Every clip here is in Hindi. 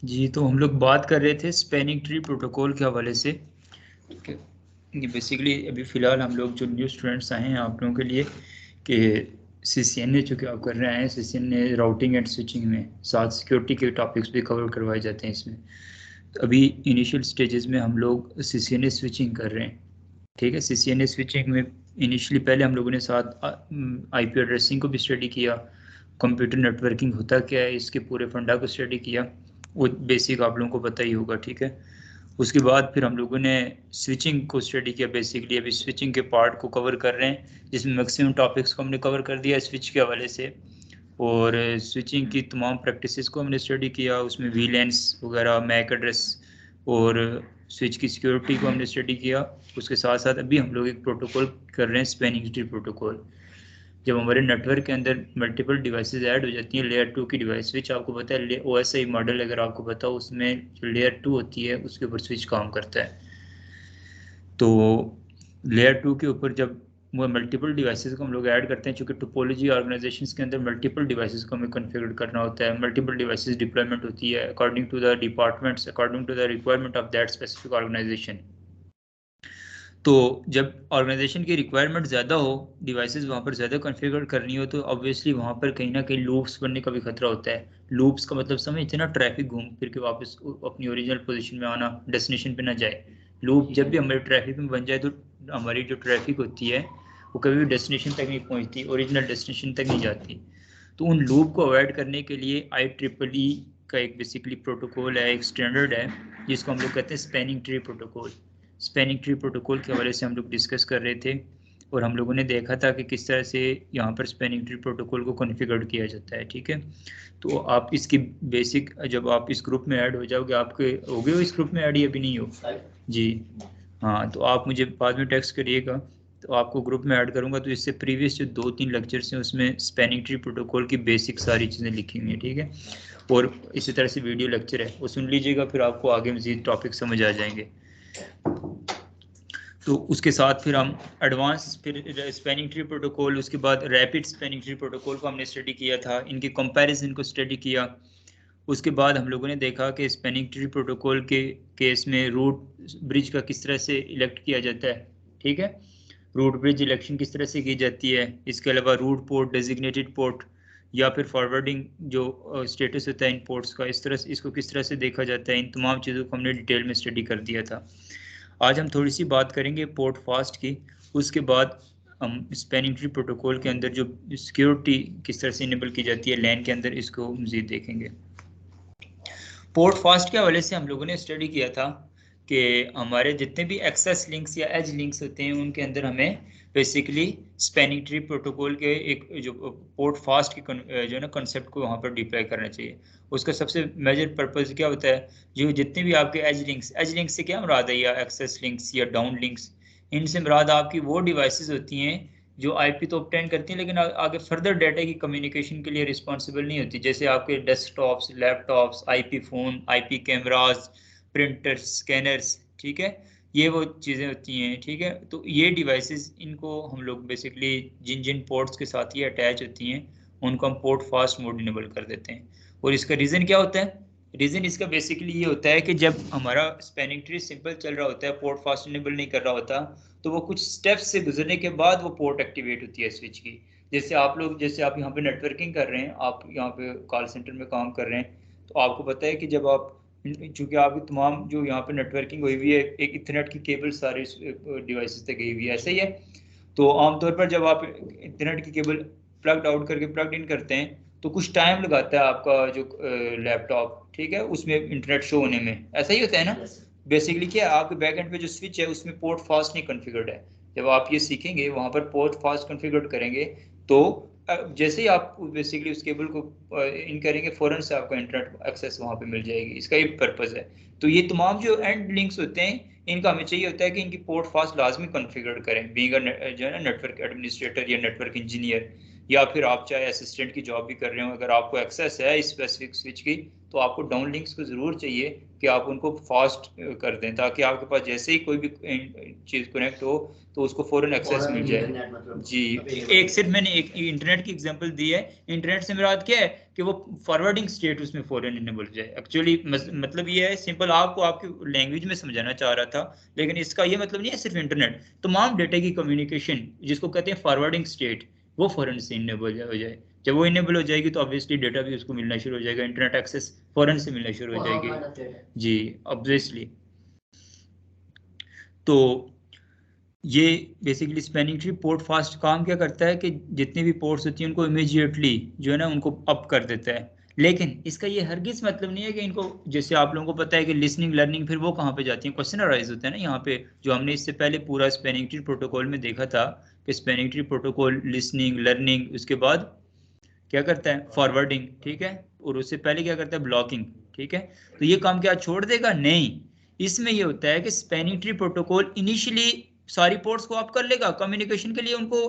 जी, तो हम लोग बात कर रहे थे स्पैनिंग ट्री प्रोटोकॉल के हवाले से। ठीक है, ये बेसिकली अभी फ़िलहाल हम लोग जो न्यू स्टूडेंट्स आए हैं आप लोगों के लिए कि सीसीएनए जो कि आप कर रहे हैं, सीसीएनए राउटिंग एंड स्विचिंग में साथ सिक्योरिटी के टॉपिक्स भी कवर करवाए जाते हैं इसमें। तो अभी इनिशियल स्टेजेस में हम लोग सीसीएनए स्विचिंग कर रहे हैं। ठीक है, सीसीएनए स्विचिंग में इनिशियली पहले हम लोगों ने साथ आईपी एड्रेसिंग को भी स्टडी किया, कंप्यूटर नेटवर्किंग होता क्या है इसके पूरे फंडा को स्टडी किया, वो बेसिक आप लोगों को पता ही होगा। ठीक है, उसके बाद फिर हम लोगों ने स्विचिंग को स्टडी किया। बेसिकली अभी स्विचिंग के पार्ट को कवर कर रहे हैं जिसमें मैक्सिमम टॉपिक्स को हमने कवर कर दिया स्विच के हवाले से। और स्विचिंग की तमाम प्रैक्टिसेस को हमने स्टडी किया, उसमें वीलैंस वगैरह, मैक एड्रेस और स्विच की सिक्योरिटी को हमने स्टडी किया। उसके साथ साथ अभी हम लोग एक प्रोटोकॉल कर रहे हैं, स्पैनिंग ट्री प्रोटोकॉल। जब हमारे नेटवर्क के अंदर मल्टीपल डिवाइसेस ऐड हो जाती हैं, लेयर 2 की डिवाइस, स्विच आपको पता है ओएसआई मॉडल अगर आपको पता हो, उसमें जो लेयर 2 होती है उसके ऊपर स्विच काम करता है। तो लेयर 2 के ऊपर जब वो मल्टीपल डिवाइसेस को हम लोग ऐड करते हैं, चूंकि टोपोलॉजी ऑर्गेनाइजेशंस के अंदर मल्टीपल डिवाइसेस को हमें कॉन्फ़िगर करना होता है, मल्टीपल डिवाइसेस डिप्लॉयमेंट होती है according to the departments, according to the requirement of that specific organization. तो जब ऑर्गेनाइजेशन की रिक्वायरमेंट ज़्यादा हो, डिवाइसेस वहाँ पर ज़्यादा कॉन्फ़िगर करनी हो, तो ऑब्वियसली वहाँ पर कहीं ना कहीं लूप्स बनने का भी खतरा होता है। लूप्स का मतलब समझते हैं ना, ट्रैफिक घूम फिर के वापस अपनी ओरिजिनल पोजीशन में आना, डेस्टिनेशन पे ना जाए। लूप जब भी हमारे ट्रैफिक में बन जाए तो हमारी जो ट्रैफिक होती है वो कभी भी डेस्टिनेशन तक नहीं पहुँचती, ओरिजिनल डेस्टिनेशन तक नहीं जाती। तो उन लूप को अवॉइड करने के लिए IEEE का एक बेसिकली प्रोटोकॉल है, एक स्टैंडर्ड है जिसको हम लोग कहते हैं spanning tree protocol. Spanning tree protocol के हवाले से हम लोग डिस्कस कर रहे थे और हम लोगों ने देखा था कि किस तरह से यहाँ पर स्पैनिंग ट्री प्रोटोकॉल को कॉन्फ़िगर किया जाता है। ठीक है, तो आप इसकी बेसिक, जब आप इस ग्रुप में ऐड हो जाओगे, आपके हो गए हो इस ग्रुप में ऐड या भी नहीं हो जी? हाँ, तो आप मुझे बाद में टेक्स्ट करिएगा, तो आपको ग्रुप में ऐड करूँगा। तो इससे प्रीवियस जो 2-3 लेक्चर्स हैं उसमें स्पैनिंग ट्री प्रोटोकॉल की बेसिक सारी चीज़ें लिखी हुई हैं। ठीक है, और इसी तरह से वीडियो लेक्चर है वो सुन लीजिएगा, फिर आपको आगे मज़ीद टॉपिक समझ आ जाएंगे। तो उसके साथ फिर हम एडवांस फिर स्पैनिंग ट्री प्रोटोकॉल, उसके बाद रैपिड स्पैनिंग ट्री प्रोटोकॉल को हमने स्टडी किया था, इनके कंपैरिजन को स्टडी किया। उसके बाद हम लोगों ने देखा कि स्पैनिंग ट्री प्रोटोकॉल के केस में रूट ब्रिज का किस तरह से इलेक्ट किया जाता है। ठीक है, रूट ब्रिज इलेक्शन किस तरह से की जाती है। इसके अलावा रूट पोर्ट, डेजिग्नेटेड पोर्ट या फिर फॉरवर्डिंग जो स्टेटस होता है इन पोर्ट्स का, इस तरह से इसको किस तरह से देखा जाता है। इन तमाम चीज़ों को हमने डिटेल में स्टडी कर दिया था। आज हम थोड़ी सी बात करेंगे पोर्ट फास्ट की। उसके बाद हम स्पैनिंग ट्री प्रोटोकॉल के अंदर जो सिक्योरिटी किस तरह से इनेबल की जाती है लैन के अंदर, इसको मज़ीद देखेंगे। पोर्ट फास्ट के हवाले से हम लोगों ने स्टडी किया था कि हमारे जितने भी एक्सेस लिंक्स या एज लिंक्स होते हैं उनके अंदर हमें बेसिकली स्पैनिंग ट्री प्रोटोकॉल के एक जो पोर्ट फास्ट की जो है ना कॉन्सेप्ट को वहाँ पर डिप्लॉय करना चाहिए। उसका सबसे मेजर पर्पस क्या होता है, जो जितने भी आपके एज लिंक्स से क्या मुराद है, या एक्सेस लिंक्स या डाउन लिंक्स, इनसे मुराद आपकी वो डिवाइसेस होती हैं जो आईपी तो ऑब्टेन करती हैं लेकिन आगे फर्दर डाटा की कम्युनिकेशन के लिए रिस्पॉन्सिबल नहीं होती। जैसे आपके desktops, laptops, IP phone, IP cameras, printers, scanners. ठीक है, ये वो चीज़ें होती हैं। ठीक है, तो ये डिवाइसेस, इनको हम लोग बेसिकली जिन जिन पोर्ट्स के साथ ये अटैच होती हैं उनको हम पोर्ट फास्ट मोड इनेबल कर देते हैं। और इसका रीज़न क्या होता है? रीज़न इसका बेसिकली ये होता है कि जब हमारा स्पैनिंग ट्री सिंपल चल रहा होता है, पोर्ट फास्ट इनेबल नहीं कर रहा होता, तो वो कुछ स्टेप्स से गुजरने के बाद वो पोर्ट एक्टिवेट होती है स्विच की। जैसे आप यहाँ पे नेटवर्किंग कर रहे हैं, आप यहाँ पे कॉल सेंटर में काम कर रहे हैं, तो आपको पता है कि जब आप, चूंकि आपकी तमाम जो यहाँ पे नेटवर्किंग हुई हुई है, एक इथरनेट की केबल सारे डिवाइसेस तक गई हुई है, ऐसा ही है। तो आमतौर पर जब आप इंटरनेट की केबल प्लग्ड आउट करके प्लग्ड इन करते हैं तो कुछ टाइम लगाता है आपका जो लैपटॉप, ठीक है, उसमें इंटरनेट शो होने में। ऐसा ही होता है ना? बेसिकली क्या है, आपके बैक एंड पे जो स्विच है उसमें पोर्ट फास्ट नहीं कॉन्फ़िगर्ड है। जब आप ये सीखेंगे वहाँ पर पोर्ट फास्ट कॉन्फ़िगर करेंगे तो जैसे ही आप बेसिकली उस केबल को इन करेंगे, फ़ौरन से आपको इंटरनेट एक्सेस वहाँ पे मिल जाएगी। इसका ये पर्पज़ है। तो ये तमाम जो एंड लिंक्स होते हैं इनका हमें चाहिए होता है कि इनकी पोर्ट फास्ट लाजमी कॉन्फ़िगर करें, बीइंग जो है ना नेटवर्क एडमिनिस्ट्रेटर या नेटवर्क इंजीनियर। या फिर आप चाहे असिस्टेंट की जॉब भी कर रहे हो, अगर आपको एक्सेस है स्पेसिफिक स्विच की, तो आपको डाउन लिंक्स को ज़रूर चाहिए कि आप उनको फास्ट कर दें, ताकि आपके पास जैसे ही कोई भी चीज़ कनेक्ट हो तो उसको फ़ौरन एक्सेस मिल जाए। मतलब जी, एक सिर्फ मैंने एक इंटरनेट की एग्जांपल दी है। इंटरनेट से मेरा क्या है कि वो फॉरवर्डिंग स्टेट उसमें फॉरन इनेबल जाए। एक्चुअली मतलब ये है, सिंपल आपको आपकी लैंग्वेज में समझाना चाह रहा था, लेकिन इसका ये मतलब नहीं है सिर्फ इंटरनेट, तमाम डेटा की कम्युनिकेशन जिसको कहते हैं फॉरवर्डिंग स्टेट, वो फॉरन से इनेबल हो जाए। जब वो इनेबल हो जाएगी तो ऑब्वियसली डेटा भी उसको मिलना शुरू हो जाएगा, इंटरनेट एक्सेस फॉरन से मिलना शुरू हो जाएगी। जी ऑब्वियसली। तो ये basically spanning tree port fast काम क्या करता है कि जितनी भी पोर्ट्स होती हैं उनको इमीडिएटली जो है ना उनको अप कर देता है। लेकिन इसका ये हरगिज मतलब नहीं है कि इनको, जैसे आप लोगों को पता है कि लिसनिंग लर्निंग फिर वो कहाँ पे जाती है, क्वेश्चन अराइज होते हैं ना यहाँ पे, जो हमने इससे पहले पूरा स्पैनिंग ट्री प्रोटोकॉल में देखा था कि spanning tree protocol listening learning, उसके बाद क्या करता है फॉरवर्डिंग, ठीक है, और उससे पहले क्या करता है ब्लॉकिंग, ठीक है। तो ये काम क्या छोड़ देगा? नहीं, इसमें ये होता है कि स्पैनिंग ट्री प्रोटोकॉल इनिशियली सारी पोर्ट्स को आप कर लेगा, कम्युनिकेशन के लिए उनको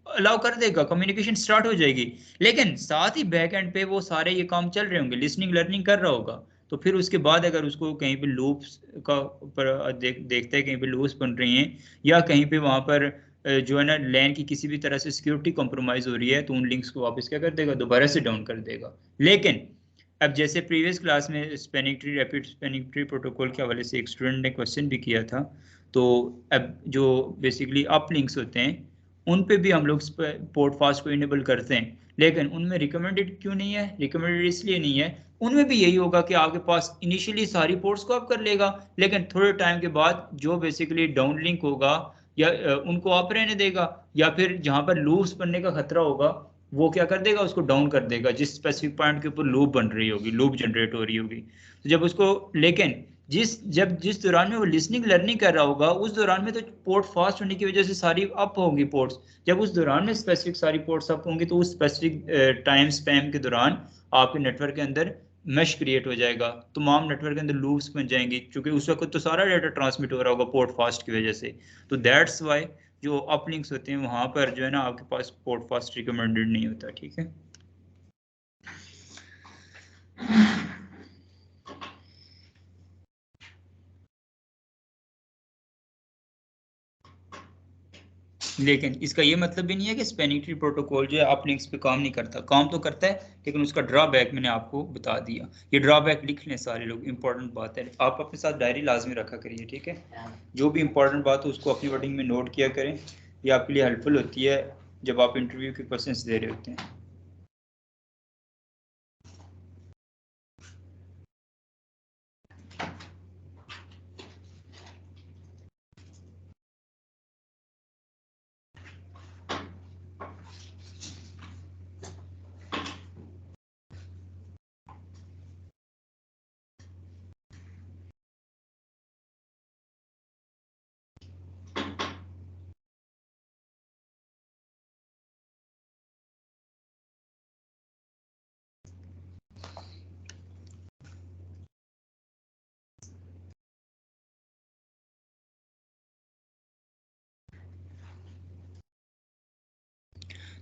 अलाउ कर देगा, कम्युनिकेशन स्टार्ट हो जाएगी, लेकिन साथ ही बैक एंड पे वो सारे ये काम चल रहे होंगे, लिसनिंग लर्निंग कर रहा होगा। तो फिर उसके बाद अगर उसको कहीं पे लूप्स का पर देखता है कहीं पे लूप्स बन रही हैं, या कहीं पे वहां पर जो है ना लैन की किसी भी तरह से सिक्योरिटी कॉम्प्रोमाइज हो रही है, तो उन लिंक्स को वापस क्या कर देगा, दोबारा से डाउन कर देगा। लेकिन अब जैसे प्रीवियस क्लास में spanning tree rapid spanning tree protocol के हवाले से एक स्टूडेंट ने क्वेश्चन भी किया था, तो अब जो बेसिकली अप लिंक्स होते हैं उन पे भी हम लोग पोर्ट फास्ट को इनेबल करते हैं, लेकिन उनमें रिकमेंडेड क्यों नहीं है? रिकमेंडेड इसलिए नहीं है, उनमें भी यही होगा कि आपके पास इनिशियली सारी पोर्ट्स को आप कर लेगा, लेकिन थोड़े टाइम के बाद जो बेसिकली डाउन लिंक होगा या उनको आप रहने देगा, या फिर जहां पर लूप्स बनने का खतरा होगा वो क्या कर देगा, उसको डाउन कर देगा, जिस स्पेसिफिक पॉइंट के ऊपर लूप बन रही होगी, लूप जनरेट हो रही होगी। तो जब उसको, लेकिन जिस दौरान में वो लिसनिंग लर्निंग कर रहा होगा, उस दौरान में तो पोर्ट फास्ट होने की वजह से सारी अप होंगी पोर्ट्स। जब उस दौरान में स्पेसिफिक सारी पोर्ट्स अप होंगी, तो उस स्पेसिफिक टाइम स्पैम के दौरान आपके नेटवर्क के अंदर मैश क्रिएट हो जाएगा, तमाम नेटवर्क के अंदर लूप्स बन जाएंगी, क्योंकि उस वक्त तो सारा डाटा ट्रांसमिट हो रहा होगा पोर्ट फास्ट की वजह से। तो दैट्स वाई जो अपलिंक्स होते हैं वहां पर जो है ना आपके पास पोर्ट फास्ट रिकमेंडेड नहीं होता, ठीक है। लेकिन इसका ये मतलब भी नहीं है कि स्पैनिंग ट्री प्रोटोकॉल जो है अपलिंक्स पे काम नहीं करता, काम तो करता है, लेकिन उसका ड्रॉबैक मैंने आपको बता दिया। ये ड्रॉबैक लिख लें सारे लोग, इंपॉर्टेंट बात है, आप अपने साथ डायरी लाजमी रखा करिए, ठीक है। जो भी इंपॉर्टेंट बात हो उसको अपनी वर्डिंग में नोट किया करें, ये आपके लिए हेल्पफुल होती है जब आप इंटरव्यू के क्वेश्चंस दे रहे होते हैं।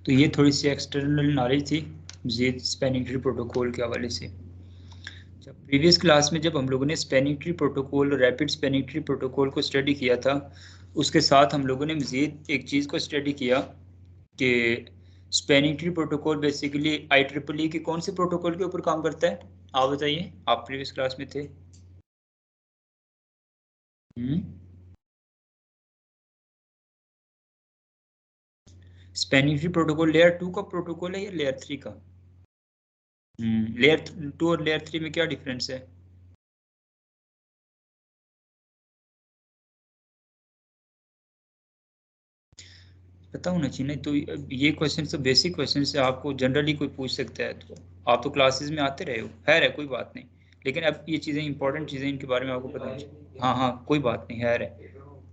तो ये थोड़ी सी एक्सटर्नल नॉलेज थी मज़ीद स्पैनिंग ट्री प्रोटोकॉल के हवाले से। जब प्रीवियस क्लास में जब हम लोगों ने spanning tree protocol, rapid spanning tree protocol को स्टडी किया था, उसके साथ हम लोगों ने मज़ीद एक चीज़ को स्टडी किया कि spanning tree protocol basically IEEE के कौन से प्रोटोकॉल के ऊपर काम करता है? आप बताइए, आप प्रीवियस क्लास में थे। स्पैनिंग ट्री प्रोटोकॉल लेयर 2 का प्रोटोकॉल है या लेयर 3 का? लेयर 2 और लेयर 3 में क्या डिफरेंस है? पता होना चाहिए। नहीं तो ये क्वेश्चन तो बेसिक क्वेश्चन से आपको जनरली कोई पूछ सकता है, तो आप तो क्लासेस में आते रहे हो, खैर है कोई बात नहीं, लेकिन अब ये चीज़ें इंपॉर्टेंट चीज़ें इनके बारे में आपको पता होना चाहिए। हाँ हाँ कोई बात नहीं,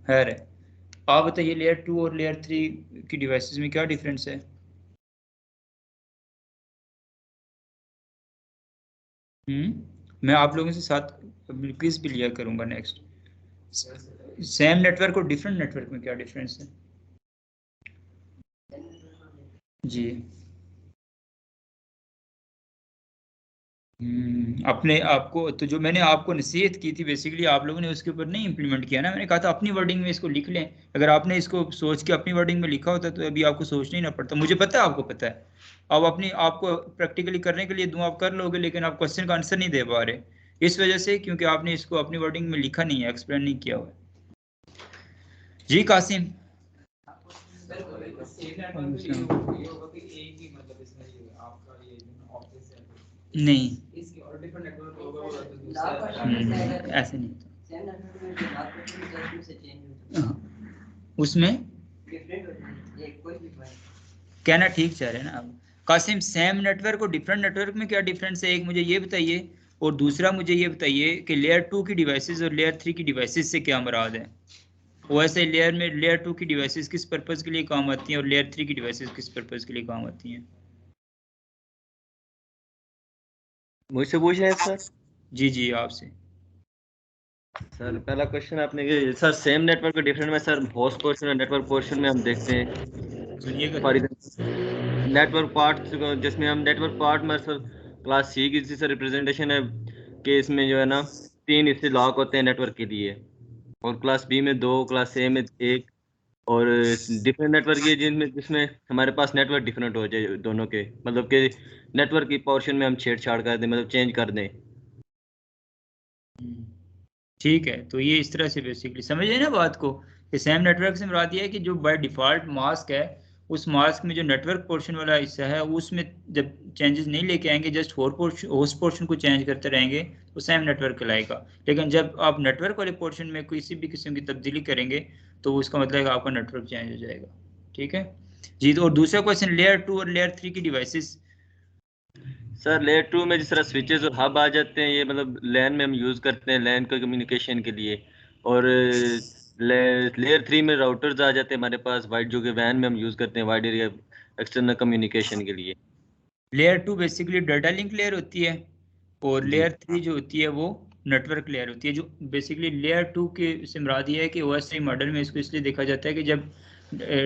है। आप बताइए लेयर 2 और लेयर 3 की डिवाइसेस में क्या डिफरेंस है? मैं आप लोगों से साथ क्विज भी लिया करूंगा नेक्स्ट। सेम नेटवर्क और डिफरेंट नेटवर्क में क्या डिफरेंस है? जी अपने आपको तो जो मैंने आपको नसीहत की थी बेसिकली आप लोगों ने उसके ऊपर नहीं इम्प्लीमेंट किया ना। मैंने कहा था अपनी वर्डिंग में इसको लिख लें। अगर आपने इसको सोच के अपनी वर्डिंग में लिखा होता तो अभी आपको सोचना ही ना पड़ता। मुझे पता है, आपको पता है, अब अपनी आपको प्रैक्टिकली करने के लिए दूं आप कर लोगे, लेकिन आप क्वेश्चन का आंसर नहीं दे पा रहे इस वजह से, क्योंकि आपने इसको अपनी वर्डिंग में लिखा नहीं है, एक्सप्लेन नहीं किया हुआ है। जी कासिम। नहीं, ऐसे नहीं था। उसमें कहना ठीक चाह रहे हैं ना आप। कासिम, सेम नेटवर्क और डिफरेंट नेटवर्क में क्या डिफरेंस है, एक मुझे ये बताइए, और दूसरा मुझे ये बताइए कि लेयर 2 की डिवाइसेस और लेयर 3 की डिवाइसेस से क्या मुराद है। वैसे लेयर में लेयर 2 की डिवाइसेस किस पर्पस के लिए काम आती हैं और लेयर 3 की डिवाइसेस किस पर्पस के लिए काम आती हैं। मुझसे पूछ रहे हैं सर? जी जी, आपसे। सर पहला क्वेश्चन आपने कि सर सेम नेटवर्क डिफरेंट में सर होस्ट पोर्शन और नेटवर्क पोर्शन में हम देखते हैं सुनिएगा फॉर एग्जाम्पल नेटवर्क पार्ट, जिसमें हम नेटवर्क पार्ट में सर क्लास सी की से रिप्रेजेंटेशन है कि इसमें जो है ना 3 हिस्से लॉक होते हैं नेटवर्क के लिए, और क्लास बी में 2, क्लास ए में 1, और डिफरेंट नेटवर्क ये जिनमें जिसमें हमारे पास नेटवर्क डिफरेंट हो जाए दोनों के, मतलब कि नेटवर्क की पोर्शन में हम छेड़छाड़ कर दें, मतलब चेंज कर दें। ठीक है, तो ये इस तरह से बेसिकली समझिए ना बात को, कि सेम नेटवर्क से मुराद ये है कि जो बाय डिफॉल्ट मास्क है उस मास्क में जो नेटवर्क पोर्शन वाला हिस्सा है उसमें जब चेंजेस नहीं लेके आएंगे, जस्ट होस्ट पोर्शन को चेंज करते रहेंगे तो सेम नेटवर्क कहलाएगा। लेकिन जब आप नेटवर्क वाले पोर्शन में किसी भी किस्म की तब्दीली करेंगे तो उसका मतलब है कि आपका नेटवर्क चेंज हो जाएगा। ठीक है जी। तो और दूसरा क्वेश्चन, लेयर 2 और लेयर 3 की डिवाइसेस। सर लेयर 2 में जिस तरह स्विचेस और हब आ जाते हैं, ये मतलब लैन में हम यूज़ करते हैं लैन को कम्युनिकेशन के लिए, और लेयर 3 में राउटर्स आ जाते हैं हमारे पास वाइड, जो कि वैन में हम यूज़ करते हैं वाइड एरिया एक्सटर्नल कम्युनिकेशन के लिए। Layer 2 basically data link layer होती है, और जी लेयर 3 जो होती है वो नेटवर्क लेयर होती है। जो बेसिकली लेयर 2 के से मुराद ये है कि ओएसआई मॉडल में इसको इसलिए देखा जाता है कि जब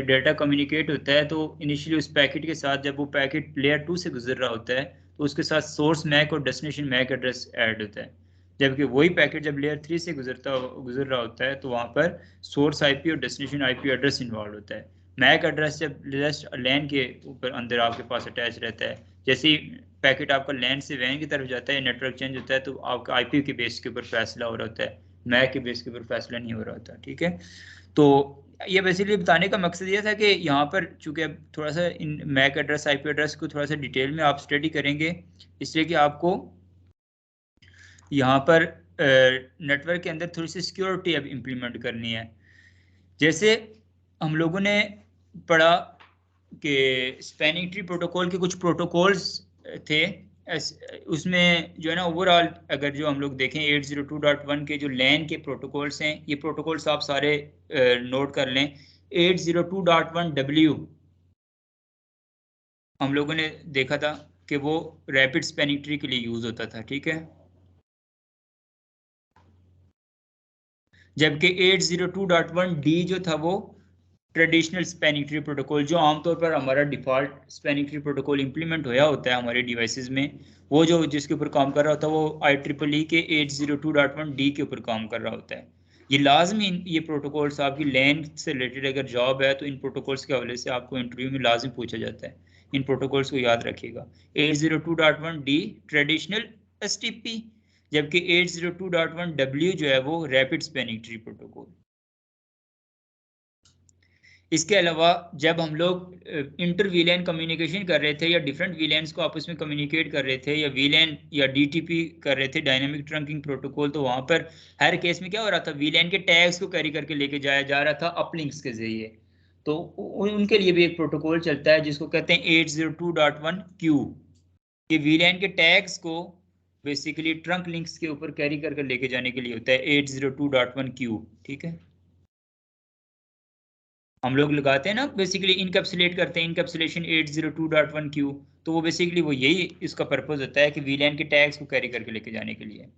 डाटा कम्युनिकेट होता है तो इनिशियली उस पैकेट के साथ, जब वो पैकेट लेयर 2 से गुजर रहा होता है तो उसके साथ सोर्स मैक और डेस्टिनेशन मैक एड्रेस ऐड होता है। जबकि वही पैकेट जब लेयर 3 से गुजर रहा होता है तो वहाँ पर सोर्स आईपी और डेस्टिनेशन आईपी एड्रेस इन्वॉल्व होता है। मैक एड्रेस जब जस्ट लैन के ऊपर अंदर आपके पास अटैच रहता है, जैसे ही पैकेट आपका लैंड से वैन की तरफ जाता है, नेटवर्क चेंज होता है तो आपका आईपी के बेस के ऊपर फैसला हो रहा होता है, मैक के बेस के ऊपर फैसला नहीं हो रहा होता। ठीक है, तो ये बेसिकली बताने का मकसद ये था कि यहाँ पर चूंकि अब थोड़ा सा इन मैक एड्रेस आईपी एड्रेस को थोड़ा सा डिटेल में आप स्टडी करेंगे, इसलिए कि आपको यहाँ पर नेटवर्क के अंदर थोड़ी सी सिक्योरिटी अब इम्प्लीमेंट करनी है। जैसे हम लोगों ने पढ़ा कि स्पैनिंग ट्री प्रोटोकॉल के कुछ प्रोटोकॉल्स थे, उसमें जो है ना ओवरऑल अगर जो हम लोग देखें 802.1 के जो लैन के प्रोटोकॉल्स हैं, ये प्रोटोकॉल्स आप सारे नोट कर लें। 802.1W हम लोगों ने देखा था कि वो रैपिड स्पैनिंग ट्री के लिए यूज होता था। ठीक है, जबकि 802.1D जो था वो ट्रेडिशनल स्पैनिंग ट्री प्रोटोकॉल, जो आमतौर पर हमारा default spanning tree protocol implement होया होता है हमारे डिवाइसेस में, वो जो जिसके ऊपर काम कर रहा होता है वो IEEE के 802.1D के ऊपर काम कर रहा होता है। ये लाजमी ये प्रोटोकॉल्स आपकी लैन से रिलेटेड अगर जॉब है तो इन प्रोटोकॉल्स के हवाले से आपको इंटरव्यू में लाजिम पूछा जाता है। इन प्रोटोकॉल्स को याद रखिएगा। 802.1D ट्रेडिशनल STP, जबकि 802.1W जो है वो रैपिड स्पैनिंग ट्री प्रोटोकॉल। इसके अलावा जब हम लोग इंटर वीलैन कम्युनिकेशन कर रहे थे या डिफरेंट वीलैन्स को आपस में कम्युनिकेट कर रहे थे, या वीलैन या DTP कर रहे थे, डायनामिक ट्रंकिंग प्रोटोकॉल, तो वहां पर हर केस में क्या हो रहा था, वीलैन के टैग्स को कैरी करके लेके जाया जा रहा था अपलिंक्स के जरिए। तो उनके लिए भी एक प्रोटोकॉल चलता है जिसको कहते हैं 802.1Q। ये वीलैन के टैग्स को बेसिकली ट्रंक लिंक्स के ऊपर कैरी करके लेके जाने के लिए होता है 802.1Q। ठीक है, हम लोग लगाते हैं ना बेसिकली इनकैप्सुलेट करते हैं, इनकैप्सुलेशन 802.1Q, तो वो बेसिकली वो यही इसका पर्पस होता है कि वीलैन के टैग्स को कैरी करके लेके जाने के लिए।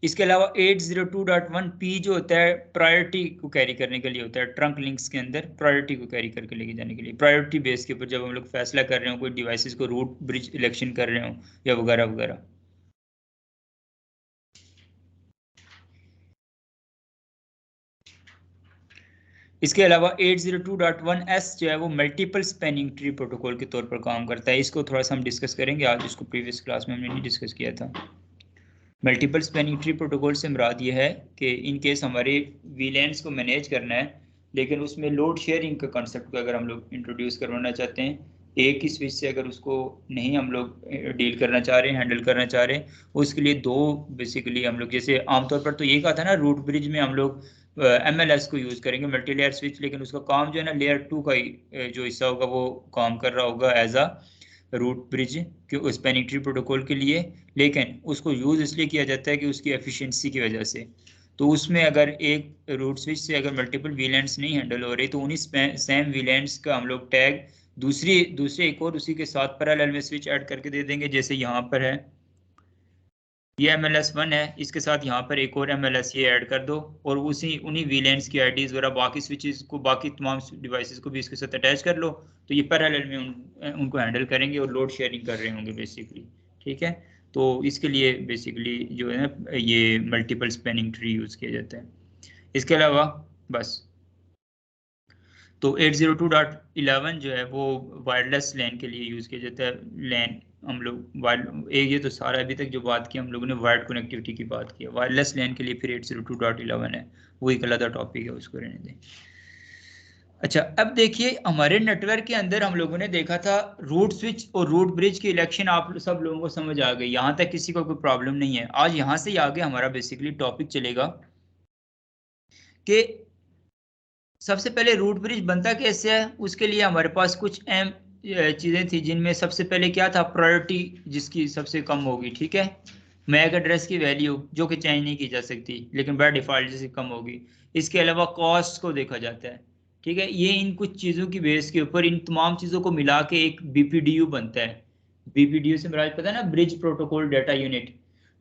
इसके अलावा 802.1p जो होता है प्रायोरिटी को कैरी करने के लिए होता है, ट्रंक लिंक्स के अंदर प्रायोरिटी को कैरी करके लेके जाने के लिए, प्रायोरिटी बेस के ऊपर जब हम लोग फैसला कर रहे हो कोई डिवाइसेस को रूट ब्रिज इलेक्शन कर रहे हो या वगैरह वगैरह। इसके अलावा 802.1s जो है वो मल्टीपल स्पैनिंग ट्री प्रोटोकॉल के तौर पर काम करता है। इसको थोड़ा सा हम डिस्कस करेंगे आज, इसको प्रीवियस क्लास में हमने नहीं डिस्कस किया था। मल्टीपल स्पैनिंग ट्री प्रोटोकॉल से मुराद ये है कि इन केस हमारे वीलैंड्स को मैनेज करना है, लेकिन उसमें लोड शेयरिंग का कॉन्सेप्ट को अगर हम लोग इंट्रोड्यूस करवाना चाहते हैं, एक ही स्विच से अगर उसको नहीं हम लोग डील करना चाह रहे हैं, हैंडल करना चाह रहे हैं, उसके लिए दो बेसिकली हम लोग, जैसे आमतौर पर तो ये कहा था ना रूट ब्रिज में हम लोग MLS को यूज़ करेंगे, मल्टी लेयर स्विच, लेकिन उसका काम जो है ना लेयर 2 का ही जो हिस्सा होगा वो काम कर रहा होगा एज अ रूट ब्रिज के स्पैनिंग ट्री प्रोटोकॉल के लिए, लेकिन उसको यूज़ इसलिए किया जाता है कि उसकी एफिशिएंसी की वजह से। तो उसमें अगर एक रूट स्विच से अगर मल्टीपल वीलैंड्स नहीं हैंडल हो रहे तो उन्हीं सेम वीलैंड्स का हम लोग टैग दूसरे एक और उसी के साथ पैरेलल में स्विच ऐड करके दे देंगे। जैसे यहाँ पर है ये MLS1 है, इसके साथ यहाँ पर एक और MLS ये ऐड कर दो और उन्हीं वीलैंड्स की आईडीज वगैरह बाकी स्विचेस को, बाकी तमाम डिवाइसेस को भी इसके साथ अटैच कर लो, तो ये पैरेलल में उनको हैंडल करेंगे और लोड शेयरिंग कर रहे होंगे बेसिकली। ठीक है, तो इसके लिए बेसिकली जो है ना ये मल्टीपल स्पैनिंग ट्री यूज़ किया जाता है। इसके अलावा बस तो 802.11 जो है वो वायरलेस लैन के लिए यूज़ किया जाता है। लैन हम लोग ये तो सारा अभी तक जो बात की हम लोगों ने वायर्ड कनेक्टिविटी की बात की है, वायरलेस लैन के लिए फिर 802.11 है, वो एक अलग टॉपिक है, उसको रहने दें। अच्छा, अब देखिए हमारे नेटवर्क के अंदर हम लोगों ने देखा था रूट स्विच और रूट ब्रिज की इलेक्शन आप सब लोगों को समझ आ गई, यहाँ तक किसी को कोई प्रॉब्लम नहीं है। आज यहाँ से आगे हमारा बेसिकली टॉपिक चलेगा कि सबसे पहले रूट ब्रिज बनता कैसे है। उसके लिए हमारे पास कुछ अहम चीज़ें थी, जिनमें सबसे पहले क्या था, प्रायोरिटी जिसकी सबसे कम होगी। ठीक है, मैक एड्रेस की वैल्यू जो कि चेंज नहीं की जा सकती लेकिन बाय डिफ़ॉल्ट जिससे कम होगी। इसके अलावा कॉस्ट को देखा जाता है। ठीक है, ये इन कुछ चीज़ों की बेस के ऊपर इन तमाम चीज़ों को मिला के एक BPDU बनता है। BPDU से मुराद पता है ना, ब्रिज प्रोटोकॉल डाटा यूनिट।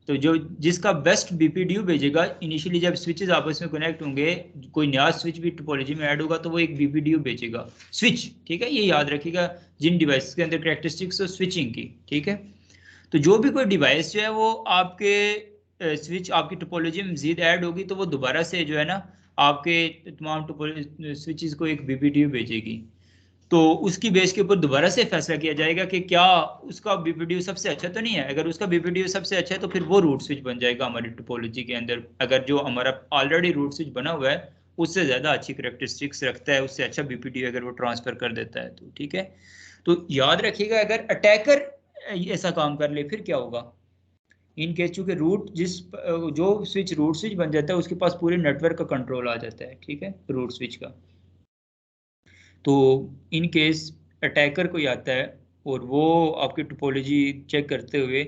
तो जो जिसका बेस्ट BPDU भेजेगा, इनिशियली जब स्विचेस आपस में कनेक्ट होंगे, कोई नया स्विच भी टोपोलॉजी में ऐड होगा तो वो एक BPDU भेजेगा स्विच। ठीक है, ये याद रखिएगा जिन डिवाइस के अंदर कैरेक्टरिस्टिक्स हो स्विचिंग की। ठीक है, तो जो भी कोई डिवाइस जो है वो आपके स्विच आपकी टोपोलॉजी में मजीद ऐड होगी तो वो दोबारा से जो है ना आपके तमाम स्विचेस को एक BPDU भेजेगी। तो उसकी बेस के ऊपर दोबारा से फैसला किया जाएगा कि क्या उसका BPDU सबसे अच्छा तो नहीं है। अगर उसका BPDU सबसे अच्छा है तो फिर वो रूट स्विच बन जाएगा हमारी टोपोलॉजी के अंदर। अगर जो हमारा ऑलरेडी रूट स्विच बना हुआ है उससे ज़्यादा अच्छी करेक्टरिस्टिक्स रखता है, उससे अच्छा BPDU अगर वो ट्रांसफर कर देता है तो। ठीक है, तो याद रखिएगा अगर अटैकर ऐसा काम कर ले फिर क्या होगा। इन केस चूंकि जो स्विच रूट स्विच बन जाता है उसके पास पूरे नेटवर्क का कंट्रोल आ जाता है। ठीक है, रूट स्विच का। तो इन केस अटैकर कोई आता है और वो आपकी टोपोलॉजी चेक करते हुए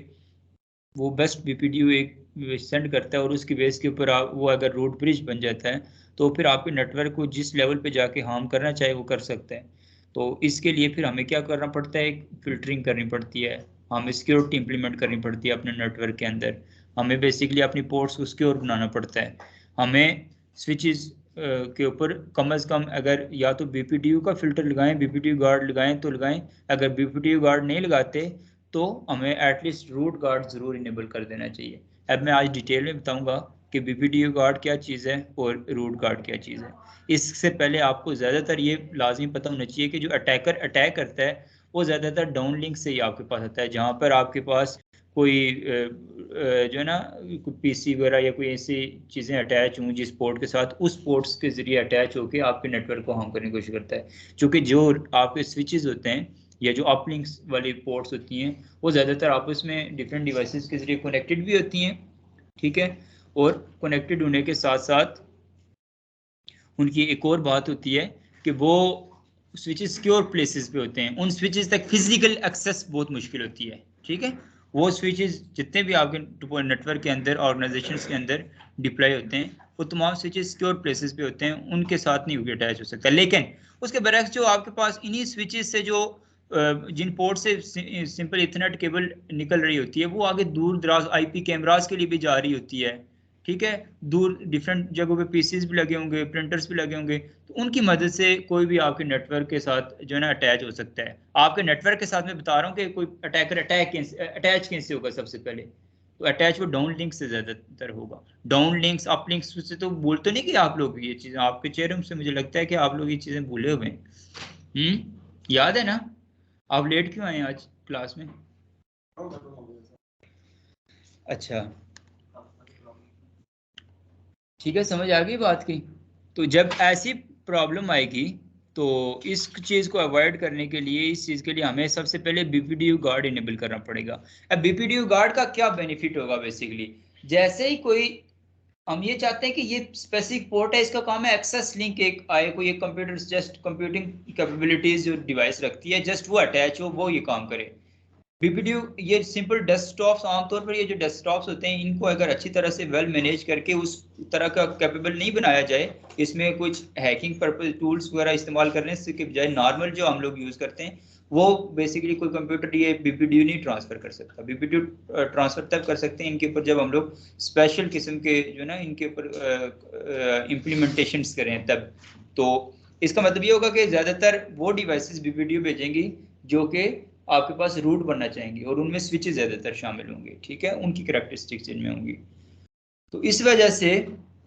वो बेस्ट BPDU एक सेंड करता है और उसकी बेस के ऊपर वो अगर रूट ब्रिज बन जाता है तो फिर आपके नेटवर्क को जिस लेवल पे जाके हार्म करना चाहे वो कर सकता है। तो इसके लिए फिर हमें क्या करना पड़ता है, एक फिल्टरिंग करनी पड़ती है, हमें सिक्योरिटी इंप्लीमेंट करनी पड़ती है अपने नेटवर्क के अंदर। हमें बेसिकली अपनी पोर्ट्स को सिक्योर बनाना पड़ता है। हमें स्विचेस के ऊपर कम से कम अगर या तो BPDU का फिल्टर लगाएं, BPDU गार्ड लगाएं तो लगाएं। अगर BPDU गार्ड नहीं लगाते तो हमें एटलीस्ट रूट गार्ड ज़रूर इनेबल कर देना चाहिए। अब मैं आज डिटेल में बताऊंगा कि BPDU गार्ड क्या चीज़ है और रूट गार्ड क्या चीज़ है। इससे पहले आपको ज़्यादातर ये लाजमी पता होना चाहिए कि जो अटैकर अटैक करता है वो ज़्यादातर डाउन लिंक से ही आपके पास आता है, जहाँ पर आपके पास कोई जो है ना कोई PC वगैरह या कोई ऐसी चीज़ें अटैच हों जिस पोर्ट के साथ, उस पोर्ट्स के ज़रिए अटैच होकर आपके नेटवर्क को हार्म करने की कोशिश करता है। क्योंकि जो आपके स्विचेस होते हैं या जो अपलिंक्स वाली पोर्ट्स होती हैं वो ज़्यादातर आपस में डिफरेंट डिवाइसेस के ज़रिए कनेक्टेड भी होती हैं। ठीक है, और कनेक्टेड होने के साथ साथ उनकी एक और बात होती है कि वो स्विचेस सिक्योर प्लेसेस पे होते हैं, उन स्विचेस तक फिजिकल एक्सेस बहुत मुश्किल होती है। ठीक है, वो स्विचेस जितने भी आपके नेटवर्क के अंदर ऑर्गेनाइजेशंस के अंदर डिप्लॉय होते हैं वो तमाम स्विचेस सिक्योर प्लेसेस पे होते हैं, उनके साथ नहीं होकर अटैच हो सकता। लेकिन उसके बरक्स जो आपके पास इन्हीं स्विचेस से जो जिन पोर्ट से सिंपल इथरनेट केबल निकल रही होती है वो आगे दूर दराज IP कैमरास के लिए भी जा रही होती है। ठीक है, दूर डिफरेंट जगहों पे पीसीज भी लगे होंगे, प्रिंटर्स भी लगे होंगे, तो उनकी मदद से कोई भी आपके नेटवर्क के साथ जो है ना अटैच हो सकता है। आपके नेटवर्क के साथ मैं बता रहा हूँ कि कोई अटैकर अटैच कैसे होगा। सबसे पहले तो अटैच वो डाउन लिंक से ज्यादातर होगा। डाउन लिंक्स अप लिंक्स से तो बोलते नहीं कि आप लोग ये चीजें, आपके चेहरे से मुझे लगता है कि आप लोग ये चीजें भूले हुए हैं। याद है ना? आप लेट क्यों आए आज क्लास में? अच्छा, ठीक है, समझ आ गई बात की। तो जब ऐसी प्रॉब्लम आएगी तो इस चीज को अवॉइड करने के लिए, इस चीज के लिए हमें सबसे पहले बीपीडीयू गार्ड इनेबल करना पड़ेगा। अब बीपीडीयू गार्ड का क्या बेनिफिट होगा? बेसिकली जैसे ही कोई, हम ये चाहते हैं कि ये स्पेसिफिक पोर्ट है, इसका काम है एक्सेस लिंक एक आए, कोई एक कंप्यूटर जस्ट कंप्यूटिंग कैपेबिलिटीज जो डिवाइस रखती है जस्ट वो अटैच हो, वो ये काम करे। बीपीडीयू ये सिंपल डेस्कटॉप्स, आमतौर पर ये जो डेस्कटॉप्स होते हैं इनको अगर अच्छी तरह से वेल मैनेज करके उस तरह का कैपेबल नहीं बनाया जाए, इसमें कुछ हैकिंग पर्पस टूल्स वगैरह इस्तेमाल करने से के बजाय नॉर्मल जो हम लोग यूज करते हैं, वो बेसिकली कोई कंप्यूटर ये बीपीडीयू नहीं ट्रांसफर कर सकता। बीपीडीयू ट्रांसफर तब कर सकते हैं इनके ऊपर जब हम लोग स्पेशल किस्म के जो ना इनके ऊपर इम्प्लीमेंटेशन करें तब। तो इसका मतलब ये होगा कि ज्यादातर वो डिवाइसेस बीपीडीयू भेजेंगी जो कि आपके पास रूट बनना चाहेंगे और उनमें स्विचेस ज्यादातर शामिल होंगे, ठीक है, उनकी कैरेक्टरिस्टिक्स इनमें होंगी। तो इस वजह से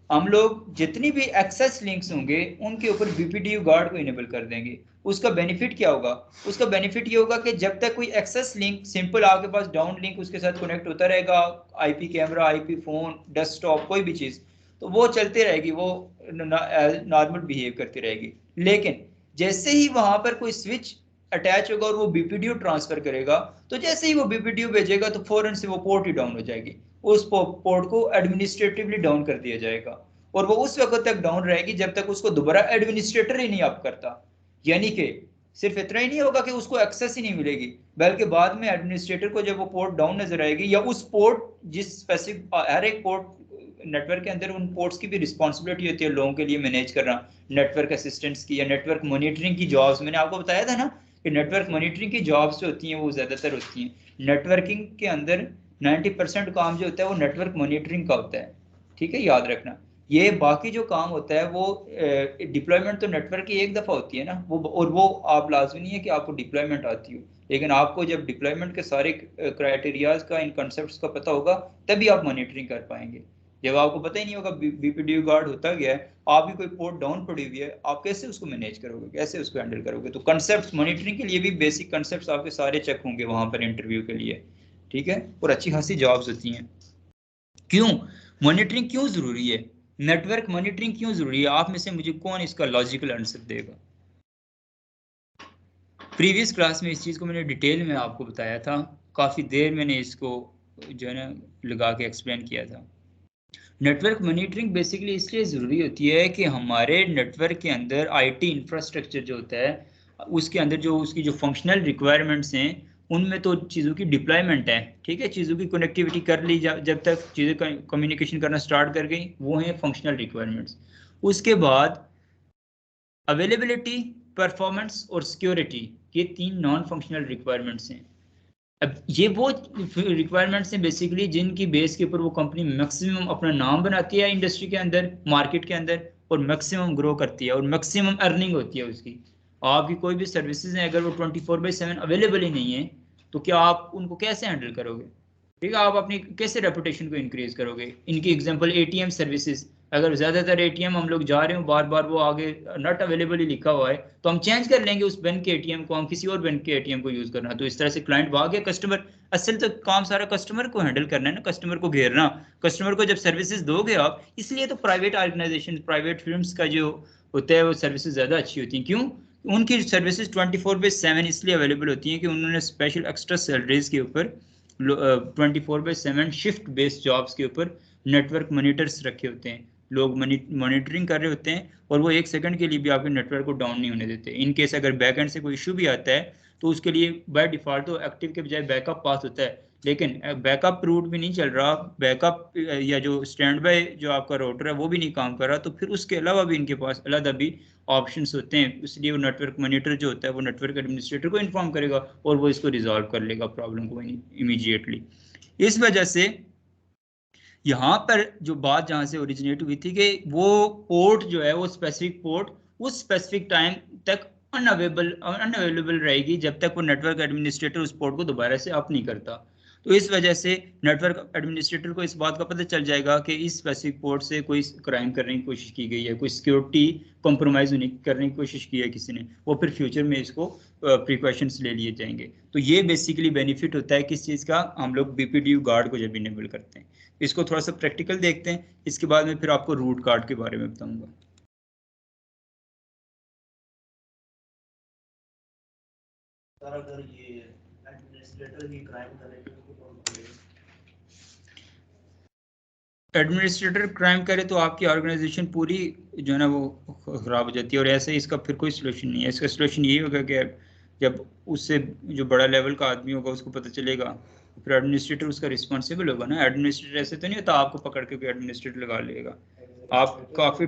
हम लोग जितनी भी एक्सेस लिंक्स होंगे उनके ऊपर बीपीडीयू गार्ड को इनेबल कर देंगे। उसका बेनिफिट क्या होगा? उसका बेनिफिट ये होगा कि जब तक कोई एक्सेस लिंक सिंपल आपके पास डाउन लिंक उसके साथ कनेक्ट होता रहेगा, IP camera, IP phone, desktop, कोई भी चीज, तो वो चलती रहेगी, वो नॉर्मल बिहेव करती रहेगी। लेकिन जैसे ही वहां पर कोई स्विच अटैच होगा और वो बीपीडीयू ट्रांसफर करेगा, तो जैसे ही वो बीपीडीयू भेजेगा तो फौरन से वो पोर्ट ही डाउन हो जाएगी, उस पोर्ट को एडमिनिस्ट्रेटिवली डाउन कर दिया जाएगा। और वो उस वक्त तक डाउन रहेगी जब तक उसको दोबारा एडमिनिस्ट्रेटर ही नहीं अप करता। यानी कि सिर्फ इतना ही नहीं होगा कि उसको एक्सेस ही नहीं मिलेगी, बल्कि बाद में एडमिनिस्ट्रेटर को जब वो पोर्ट डाउन नजर आएगी, या उस पोर्ट जिस स्पेसिफिक हर एक पोर्ट नेटवर्क के अंदर उन पोर्ट्स की भी रिस्पॉन्सिबिलिटी होती है लोगों के लिए मैनेज करना, नेटवर्क असिस्टेंट्स की या नेटवर्क मॉनिटरिंग की जॉब्स। मैंने आपको बताया था ना कि नेटवर्क मॉनिटरिंग की जॉब्स जो होती हैं वो ज्यादातर होती हैं नेटवर्किंग के अंदर। 90% काम जो होता है वो नेटवर्क मॉनिटरिंग का होता है, ठीक है, याद रखना। ये बाकी जो काम होता है वो डिप्लॉयमेंट तो नेटवर्क की एक दफा होती है ना वो, और वो आप लाजमी नहीं है कि आपको डिप्लॉयमेंट आती हो, लेकिन आपको जब डिप्लॉयमेंट के सारे क्राइटेरियाज का, इन कॉन्सेप्ट्स का पता होगा तभी आप मॉनिटरिंग कर पाएंगे। जब आपको पता ही नहीं होगा बीपीडीयू गार्ड होता गया है, आपकी कोई पोर्ट डाउन पड़ी हुई है, आप कैसे उसको मैनेज करोगे, कैसे उसको हैंडल करोगे? तो कॉन्सेप्ट्स मॉनिटरिंग के लिए भी बेसिक कॉन्सेप्ट्स आपके सारे चेक होंगे वहां पर इंटरव्यू के लिए, ठीक है, और अच्छी खासी जॉब्स होती हैं। क्यों मॉनिटरिंग क्यों जरूरी है? नेटवर्क मॉनिटरिंग क्यों जरूरी है? आप में से मुझे कौन इसका लॉजिकल आंसर देगा? प्रीवियस क्लास में इस चीज को मैंने डिटेल में आपको बताया था, काफी देर मैंने इसको जो है ना लगा के एक्सप्लेन किया था। नेटवर्क मॉनिटरिंग बेसिकली इसलिए ज़रूरी होती है कि हमारे नेटवर्क के अंदर आईटी इंफ्रास्ट्रक्चर जो होता है उसके अंदर जो उसकी जो फंक्शनल रिक्वायरमेंट्स हैं उनमें तो चीज़ों की डिप्लॉयमेंट है, ठीक है, चीज़ों की कनेक्टिविटी कर ली जब तक चीज़ें कम्युनिकेशन करना स्टार्ट कर गई, वो हैं फंक्शनल रिक्वायरमेंट्स। उसके बाद अवेलेबिलिटी, परफॉर्मेंस और सिक्योरिटी, ये 3 नॉन फंक्शनल रिक्वायरमेंट्स हैं। अब ये वो रिक्वायरमेंट्स हैं बेसिकली जिनकी बेस के ऊपर वो कंपनी मैक्सिमम अपना नाम बनाती है इंडस्ट्री के अंदर, मार्केट के अंदर, और मैक्सिमम ग्रो करती है और मैक्सिमम अर्निंग होती है उसकी। आपकी कोई भी सर्विसेज हैं अगर वो 24/7 अवेलेबल ही नहीं है तो क्या आप उनको कैसे हैंडल करोगे? ठीक है, आप अपनी कैसे रेपुटेशन को इंक्रीज करोगे? इनकी एग्जांपल एटीएम सर्विसेज, अगर ज्यादातर एटीएम हम लोग जा रहे हो बार बार वो आगे नॉट अवेलेबल ही लिखा हुआ है तो हम चेंज कर लेंगे उस बैंक के एटीएम को, हम किसी और बैंक के एटीएम को यूज करना। तो इस तरह से क्लाइंट भाग गया, कस्टमर, असल तो काम सारा कस्टमर को हैंडल करना है ना, कस्टमर को घेरना। कस्टमर को जब सर्विसेज दोगे आप, इसलिए तो प्राइवेट ऑर्गेनाइजेशन, प्राइवेट फिर्म्स का जो होता है वो सर्विसेज ज्यादा अच्छी होती हैं। क्यों? उनकी सर्विसेज 24/7 इसलिए अवेलेबल होती हैं कि उन्होंने स्पेशल एक्स्ट्रा सैलरीज के ऊपर 24/7 शिफ्ट बेस्ड जॉब्स के ऊपर नेटवर्क मॉनिटर्स रखे होते हैं, लोग मॉनिटरिंग कर रहे होते हैं और वो 1 सेकंड के लिए भी आपके नेटवर्क को डाउन नहीं होने देते। इन केस अगर बैकएंड से कोई इशू भी आता है तो उसके लिए बाय डिफॉल्ट तो एक्टिव के बजाय बैकअप पास होता है, लेकिन बैकअप रूट भी नहीं चल रहा, बैकअप या जो स्टैंड बाय जो आपका राउटर है वो भी नहीं काम कर रहा, तो फिर उसके अलावा भी इनके पास अलग भी ऑप्शंस होते हैं। इसलिए वो नेटवर्क मॉनिटर जो होता है वो नेटवर्क एडमिनिस्ट्रेटर को इन्फॉर्म करेगा और वो इसको रिजॉल्व कर लेगा प्रॉब्लम को इमीडिएटली। इस वजह से यहाँ पर जो बात जहाँ से ओरिजिनेट हुई थी कि वो पोर्ट जो है वो स्पेसिफिक पोर्ट उस स्पेसिफिक टाइम तक अनअवेलेबल रहेगी जब तक वो नेटवर्क एडमिनिस्ट्रेटर उस पोर्ट को दोबारा से अप नहीं करता। तो इस वजह से नेटवर्क एडमिनिस्ट्रेटर को इस बात का पता चल जाएगा कि इस स्पेसिफिक पोर्ट से कोई क्राइम करने की कोशिश की गई है, कोई सिक्योरिटी कॉम्प्रोमाइज करने की कोशिश की है किसी ने, वो फिर फ्यूचर में इसको प्रिकॉशंस ले लिए जाएंगे। तो ये बेसिकली बेनिफिट होता है किस चीज़ का, हम लोग बीपीडीयू गार्ड को जब इनेबल करते हैं। इसको थोड़ा सा प्रैक्टिकल देखते हैं, इसके बाद में फिर आपको रूट कार्ड के बारे में बताऊंगा। अगर ये एडमिनिस्ट्रेटर ही क्राइम करे तो उसको कौन पकड़ेगा? एडमिनिस्ट्रेटर क्राइम करे तो आपकी ऑर्गेनाइजेशन पूरी जो है ना वो खराब हो जाती है, और ऐसे इसका फिर कोई सोल्यूशन नहीं है। इसका सोल्यूशन यही होगा कि जब उससे जो बड़ा लेवल का आदमी होगा उसको पता चलेगा, फिर एडमिनिस्ट्रेटर उसका रिस्पॉन्सिबल होगा ना। एडमिनिस्ट्रेटर ऐसे तो नहीं होता आपको पकड़ के भी एडमिनिस्ट्रेटर लगा लेगा। आप काफी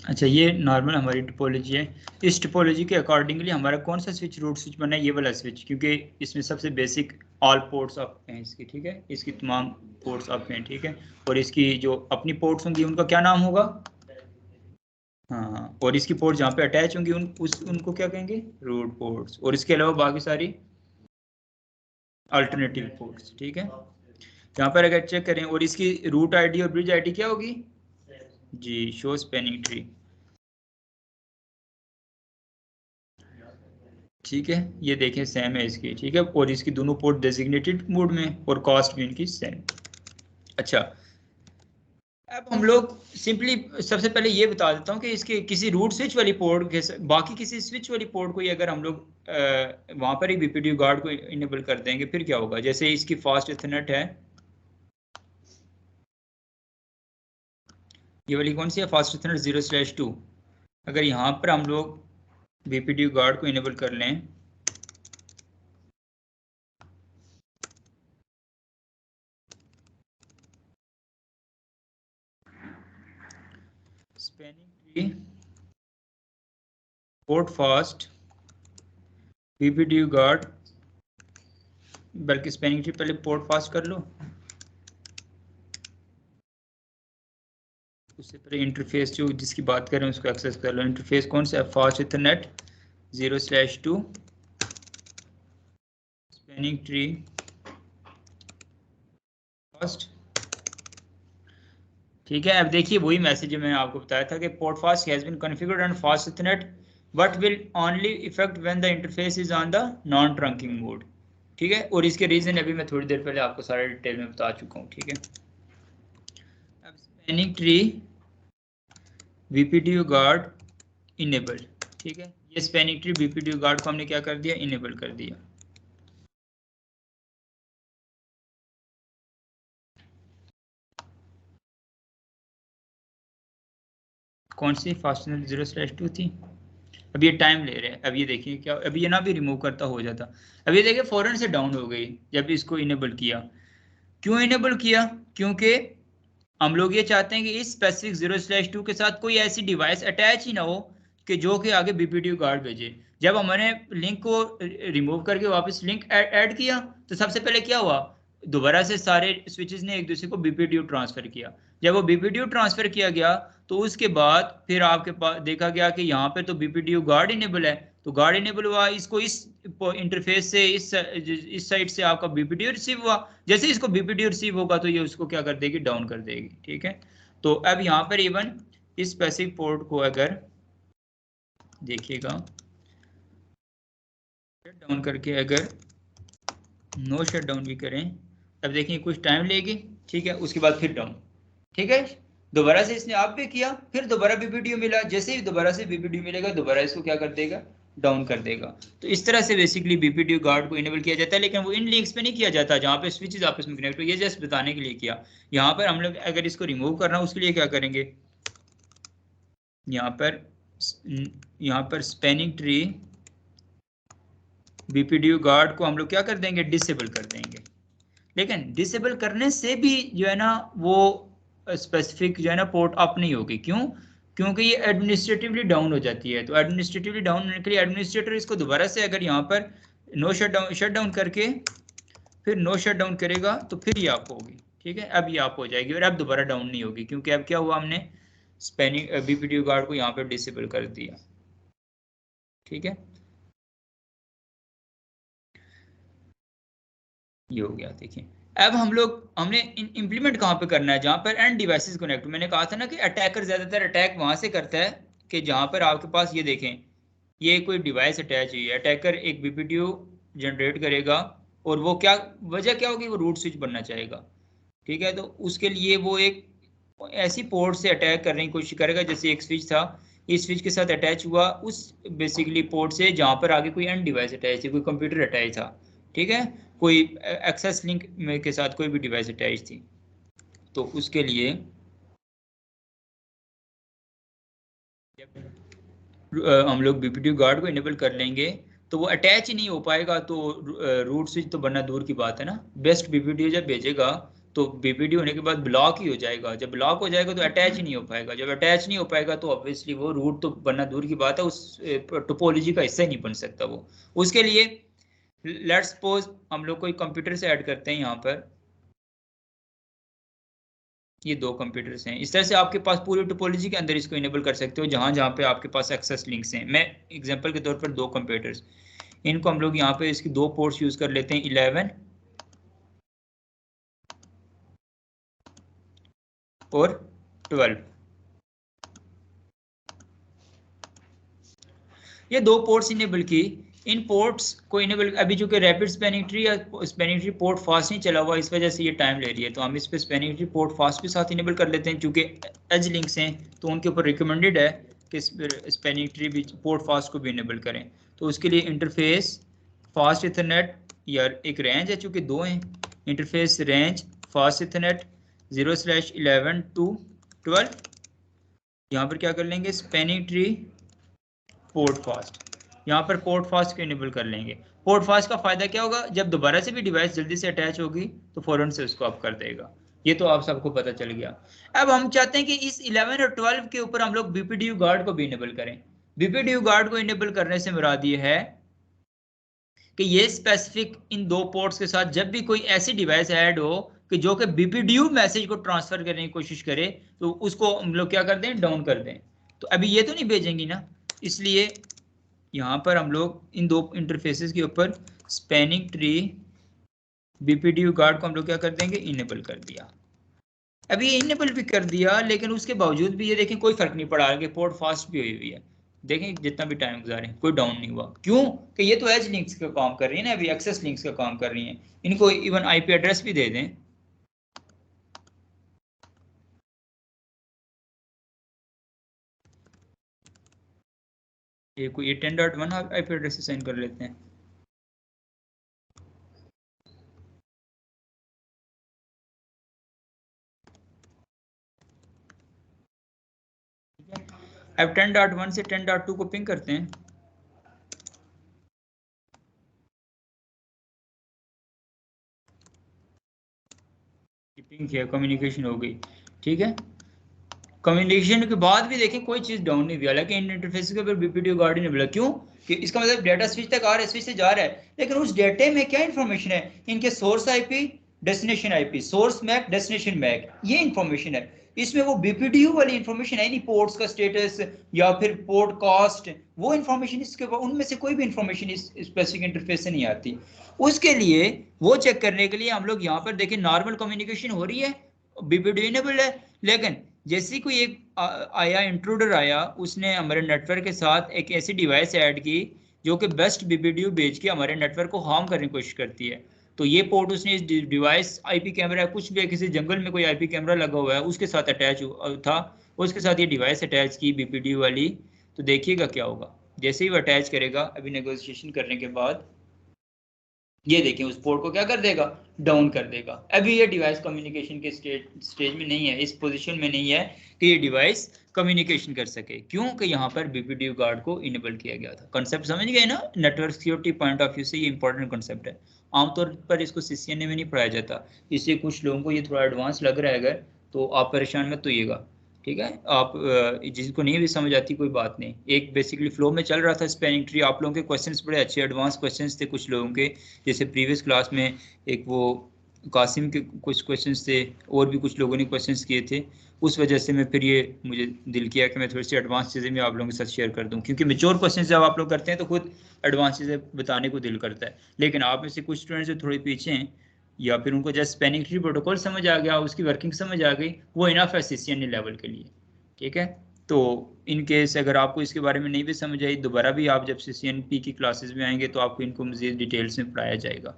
अच्छा, ये नॉर्मल हमारी टोपोलॉजी है। इस टोपोलॉजी के अकॉर्डिंगली हमारा कौन सा स्विच रूट स्विच बना है, ये वाला स्विच, क्योंकि इसमें सबसे बेसिक ऑल पोर्ट्स अप हैं इसकी, ठीक है, इसकी तमाम पोर्ट्स अप हैं, ठीक है, और इसकी जो अपनी पोर्ट्स होंगी उनका क्या नाम होगा, हाँ, और इसकी पोर्ट जहाँ पे अटैच होंगी उनको क्या कहेंगे, रूट पोर्ट्स, और इसके अलावा बाकी सारी अल्टरनेटिव पोर्ट्स, ठीक है। यहाँ पर अगर चेक करें, और इसकी रूट आईडी और ब्रिज आईडी क्या होगी जी, शो स्पैनिंग ट्री, ठीक है, ये देखें सेम है इसकी, ठीक है, और इसकी दोनों पोर्ट डेजिग्नेटेड मोड में और कॉस्ट भी इनकी सेम। अच्छा, अब हम लोग सिंपली सबसे पहले ये बता देता हूँ कि इसके किसी रूट स्विच वाली पोर्ट के बाकी किसी स्विच वाली पोर्ट को ही अगर हम लोग वहां पर ही बीपीडीयू गार्ड को इनेबल कर देंगे फिर क्या होगा। जैसे इसकी फास्ट इथरनेट है, ये वाली कौन सी है, फास्ट इथरनेट 0/2, अगर यहाँ पर हम लोग बीपीडीयू गार्ड को इनेबल कर लें spanning tree port fast BPDU guard, बल्कि स्पैनिंग ट्री पहले पोर्ट फास्ट कर लो, उससे पहले इंटरफेस जो जिसकी बात करें उसको एक्सेस कर लो। इंटरफेस कौन सा है, fast Ethernet 0/2 spanning tree fast, ठीक है। अब देखिए वही मैसेज मैंने आपको बताया था कि port fast has been configured on fast ethernet but will only effect when the interface is on the non trunking mode, ठीक है, और इसके रीजन अभी मैं थोड़ी देर पहले आपको सारे डिटेल में बता चुका हूँ, ठीक है। अब spanning tree BPDU guard enable, ठीक है, ये स्पैनिंग ट्री बीपीडीयू गार्ड को हमने क्या कर दिया, इनेबल कर दिया। कौन सी फास्ट 0/2 थी, अब ये टाइम ले रहे हैं। अब ये देखिए क्या, अभी ये ना भी रिमूव करता हो जाता, अब ये देखिए फौरन से डाउन हो गई जब इसको इनेबल किया। क्यों इनेबल किया, क्योंकि हम लोग ये चाहते हैं कि इस स्पेसिफिक 0/2 के साथ कोई ऐसी डिवाइस अटैच ही ना हो कि जो कि आगे बीपीडीयू गार्ड भेजे। जब हमने लिंक को रिमूव करके वापस लिंक ऐड किया तो सबसे पहले क्या हुआ, दोबारा से सारे स्विचेस ने एक दूसरे को बीपीडीयू ट्रांसफर किया। जब वो बीपीडीयू ट्रांसफर किया गया तो उसके बाद फिर आपके पास देखा गया कि यहाँ पे तो बीपीडीयू गार्ड इनेबल है, तो गार्ड इनेबल हुआ, इसको इस इंटरफेस से इस साइड से आपका बीपीडीयू रिसीव हुआ। जैसे इसको बीपीडीयू रिसीव होगा तो ये उसको क्या कर देगी, डाउन कर देगी, ठीक है। तो अब यहाँ पर इवन इस स्पेसिफिक पोर्ट को अगर देखिएगा शट डाउन करके अगर नो शट डाउन भी करें, अब देखिए कुछ टाइम लेगी, ठीक है, उसके बाद फिर डाउन, ठीक है, दोबारा से इसने आप पे किया, फिर दोबारा बीपीडीओ मिला, जैसे ही दोबारा से बीपीडीओ मिलेगा दोबारा इसको क्या कर देगा, डाउन कर देगा। तो इस तरह से बेसिकली बीपीडीओ गार्ड को इनेबल किया जाता है, लेकिन वो इन लिंक्स पे नहीं किया जाता जहाँ पे स्विचेस आपस में कनेक्ट हो, ये जस्ट बताने के लिए किया। यहाँ पर हम लोग अगर इसको रिमूव करना उसके लिए क्या करेंगे, यहाँ पर स्पैनिंग ट्री बीपीडीओ गार्ड को हम लोग क्या कर देंगे, डिसेबल कर देंगे। लेकिन डिसेबल करने से भी जो है ना वो स्पेसिफिक जो है ना पोर्ट अप नहीं होगी, क्यों, क्योंकि ये एडमिनिस्ट्रेटिवली डाउन हो जाती है। तो एडमिनिस्ट्रेटिवली डाउन होने के लिए एडमिनिस्ट्रेटर इसको दोबारा से अगर यहाँ पर नो शट डाउन करके फिर नो शट डाउन करेगा तो फिर ये आप होगी, ठीक है, अब ये आप हो जाएगी और अब दोबारा डाउन नहीं होगी, क्योंकि अब क्या हुआ, हमने स्पैनिंग बीपीडीओ गार्ड को यहाँ पर डिसेबल कर दिया, ठीक है, ये हो गया। देखिए अब हमने इंप्लीमेंट कहाँ पे करना है, जहाँ पर एंड डिवाइसेस कनेक्ट। मैंने कहा था ना कि अटैकर ज्यादातर अटैक वहां से करता है कि जहाँ पर आपके पास ये देखें, ये कोई डिवाइस अटैच हुई है, अटैकर एक बीपीडीओ जनरेट करेगा और वो क्या वजह क्या होगी, वो रूट स्विच बनना चाहेगा, ठीक है। तो उसके लिए वो एक ऐसी पोर्ट से अटैक करने की कोशिश करेगा, जैसे एक स्विच था, इस स्विच के साथ अटैच हुआ उस बेसिकली पोर्ट से जहाँ पर आगे कोई एंड डिवाइस अटैच थी, कोई कंप्यूटर अटैच था, ठीक है, कोई एक्सेस लिंक के साथ कोई भी डिवाइस अटैच थी। तो उसके लिए हम लोग बीपीडीओ गार्ड को इनेबल कर लेंगे तो वो अटैच ही नहीं हो पाएगा, तो रूट स्विच तो बनना दूर की बात है ना। बेस्ट बीपीडीओ जब भेजेगा तो बीपीडीओ होने के बाद ब्लॉक ही हो जाएगा, जब ब्लॉक हो जाएगा तो अटैच ही नहीं हो पाएगा, जब अटैच नहीं हो पाएगा तो ऑब्वियसली वो रूट तो बनना दूर की बात है, उस टोपोलॉजी का हिस्सा ही नहीं बन सकता वो। उसके लिए लेट्स सपोज हम लोग कोई कंप्यूटर से ऐड करते हैं, यहाँ पर ये दो कंप्यूटर्स हैं, इस तरह से आपके पास पूरी टोपोलॉजी के अंदर इसको इनेबल कर सकते हो, जहां जहां पे आपके पास एक्सेस लिंक्स हैं। मैं एग्जांपल के तौर पर दो कंप्यूटर्स, इनको हम लोग यहाँ पे इसकी दो पोर्ट्स यूज कर लेते हैं, 11 और 12। ये दो पोर्ट्स इनेबल की, इन पोर्ट्स को इनेबल, अभी जो कि रैपिड स्पैनिंग ट्री या स्पैनिंग ट्री पोर्ट फास्ट नहीं चला हुआ, इस वजह से ये टाइम ले रही है, तो हम इस पे स्पैनिंग ट्री पोर्ट फास्ट के साथ इनेबल कर लेते हैं। क्योंकि एज लिंक्स हैं तो उनके ऊपर रिकमेंडेड है कि स्पैनिंग ट्री भी पोर्ट फास्ट को भी इनेबल करें। तो उसके लिए इंटरफेस फास्ट इथरनेट या एक रेंज है, चूँकि दो हैं, interface range fast Ethernet 0/11 to 12। यहाँ पर क्या कर लेंगे, स्पैनिंग ट्री पोर्ट फास्ट, यहाँ पर पोर्ट फास्ट को इनेबल कर लेंगे। पोर्ट फास्ट का फायदा क्या होगा, जब दोबारा से भी डिवाइस जल्दी से अटैच होगी तो फौरन से उसको अप कर देगा। ये तो आप सबको पता चल गया। अब हम चाहते हैं कि इस 11 और 12 के ऊपर हम लोग बीपीडीयू गार्ड को भी इनेबल करें। बीपीडीयू गार्ड को इनेबल करने से मुराद ये है कि ये स्पेसिफिक इन दो पोर्ट्स के साथ जब भी कोई ऐसी डिवाइस ऐड हो कि जो कि बीपीडीयू मैसेज को ट्रांसफर करने की कोशिश करे, तो उसको हम लोग क्या कर दें, डाउन कर दें। तो अभी ये तो नहीं भेजेंगी ना, इसलिए यहाँ पर हम लोग इन दो इंटरफेसेस के ऊपर स्पैनिंग ट्री बीपीडीयू गार्ड को हम लोग क्या कर देंगे, इनेबल कर दिया। अभी ये इनेबल भी कर दिया, लेकिन उसके बावजूद भी ये देखें कोई फर्क नहीं पड़ा, आगे पोर्ट फास्ट भी हुई है, देखें जितना भी टाइम गुजारे कोई डाउन नहीं हुआ। क्यों कि ये तो एज लिंक्स का काम कर रही है ना, अभी एक्सेस लिंक्स का काम कर रही है। इनको इवन आईपी एड्रेस भी दे दें, ये कोई 10.1 आईपी एड्रेस असाइन कर लेते हैं। अब 10.1 से 10.2 को पिंग करते हैं, पिंग किया, कम्युनिकेशन हो गई, ठीक है। कम्युनिकेशन के बाद भी देखें कोई चीज डाउन नहीं हुई, हालांकि इन इंटरफेस के ऊपर बीपीडीयू गार्ड नहीं मिला। क्यों कि इसका मतलब डाटा स्विच तक आ रहा है, स्विच से जा रहा है, लेकिन उस डाटे में क्या इंफॉर्मेशन है, इनके source IP, destination IP, source MAC, destination MAC, ये इंफॉर्मेशन है। इसमें वो बीपीडीयू वाली इंफॉर्मेशन है नहीं, पोर्ट्स का स्टेटस या फिर पोर्ट कास्ट, वो इंफॉर्मेशन इसके उनमें से कोई भी इंफॉर्मेशन इस स्पेसिफिक इंटरफेस से नहीं आती। उसके लिए वो चेक करने के लिए हम लोग यहाँ पर देखें, नॉर्मल कम्युनिकेशन हो रही है, बीपीडीयू इनेबल है, लेकिन जैसे कोई एक आया इंट्रूडर आया, उसने हमारे नेटवर्क के साथ एक ऐसी डिवाइस ऐड की जो कि बेस्ट BPDU भेज के हमारे नेटवर्क को हार्म करने की कोशिश करती है। तो ये पोर्ट उसने इस डिवाइस IP कैमरा कुछ भी, किसी जंगल में कोई IP कैमरा लगा हुआ है उसके साथ अटैच था, उसके साथ ये डिवाइस अटैच की BPDU वाली। तो देखिएगा क्या होगा जैसे ही वो अटैच करेगा अभी नेगोशिएशन करने के बाद, ये देखें उस पोर्ट को क्या कर देगा, डाउन कर देगा। अभी ये डिवाइस कम्युनिकेशन के स्टेज में नहीं है, इस पोजीशन में नहीं है कि ये डिवाइस कम्युनिकेशन कर सके, क्योंकि यहाँ पर BPDU गार्ड को इनेबल किया गया था। कॉन्सेप्ट समझ गए ना, network security point of view से ये इंपॉर्टेंट कॉन्सेप्ट है। आमतौर पर इसको CCNA में नहीं पढ़ाया जाता, इसलिए कुछ लोगों को ये थोड़ा एडवांस लग रहा है अगर, तो आप परेशान मत होइएगा, ठीक है। आप जिसको नहीं भी समझ आती कोई बात नहीं, एक बेसिकली फ्लो में चल रहा था स्पैनिंग ट्री। आप लोगों के क्वेश्चंस बड़े अच्छे एडवांस क्वेश्चंस थे कुछ लोगों के, जैसे प्रीवियस क्लास में एक वो कासिम के कुछ क्वेश्चंस थे, और भी कुछ लोगों ने क्वेश्चंस किए थे। उस वजह से मैं फिर ये मुझे दिल किया कि मैं थोड़ी सी एडवांस चीज़ें मैं आप लोगों के साथ शेयर कर दूं, क्योंकि मेच्योर क्वेश्चन जब आप लोग करते हैं तो खुद एडवांस चीज़ें बताने को दिल करता है। लेकिन आप में से कुछ स्टूडेंट्स जो थोड़े पीछे हैं, या फिर उनको जस्ट स्पैनिंग ट्री प्रोटोकॉल समझ आ गया, उसकी वर्किंग समझ आ गई, वो इनफ है CCNA लेवल के लिए, ठीक है। तो इन केस अगर आपको इसके बारे में नहीं भी समझ आई, दोबारा भी आप जब CCNP की क्लासेस में आएंगे तो आपको इनको मज़ीद डिटेल्स में पढ़ाया जाएगा,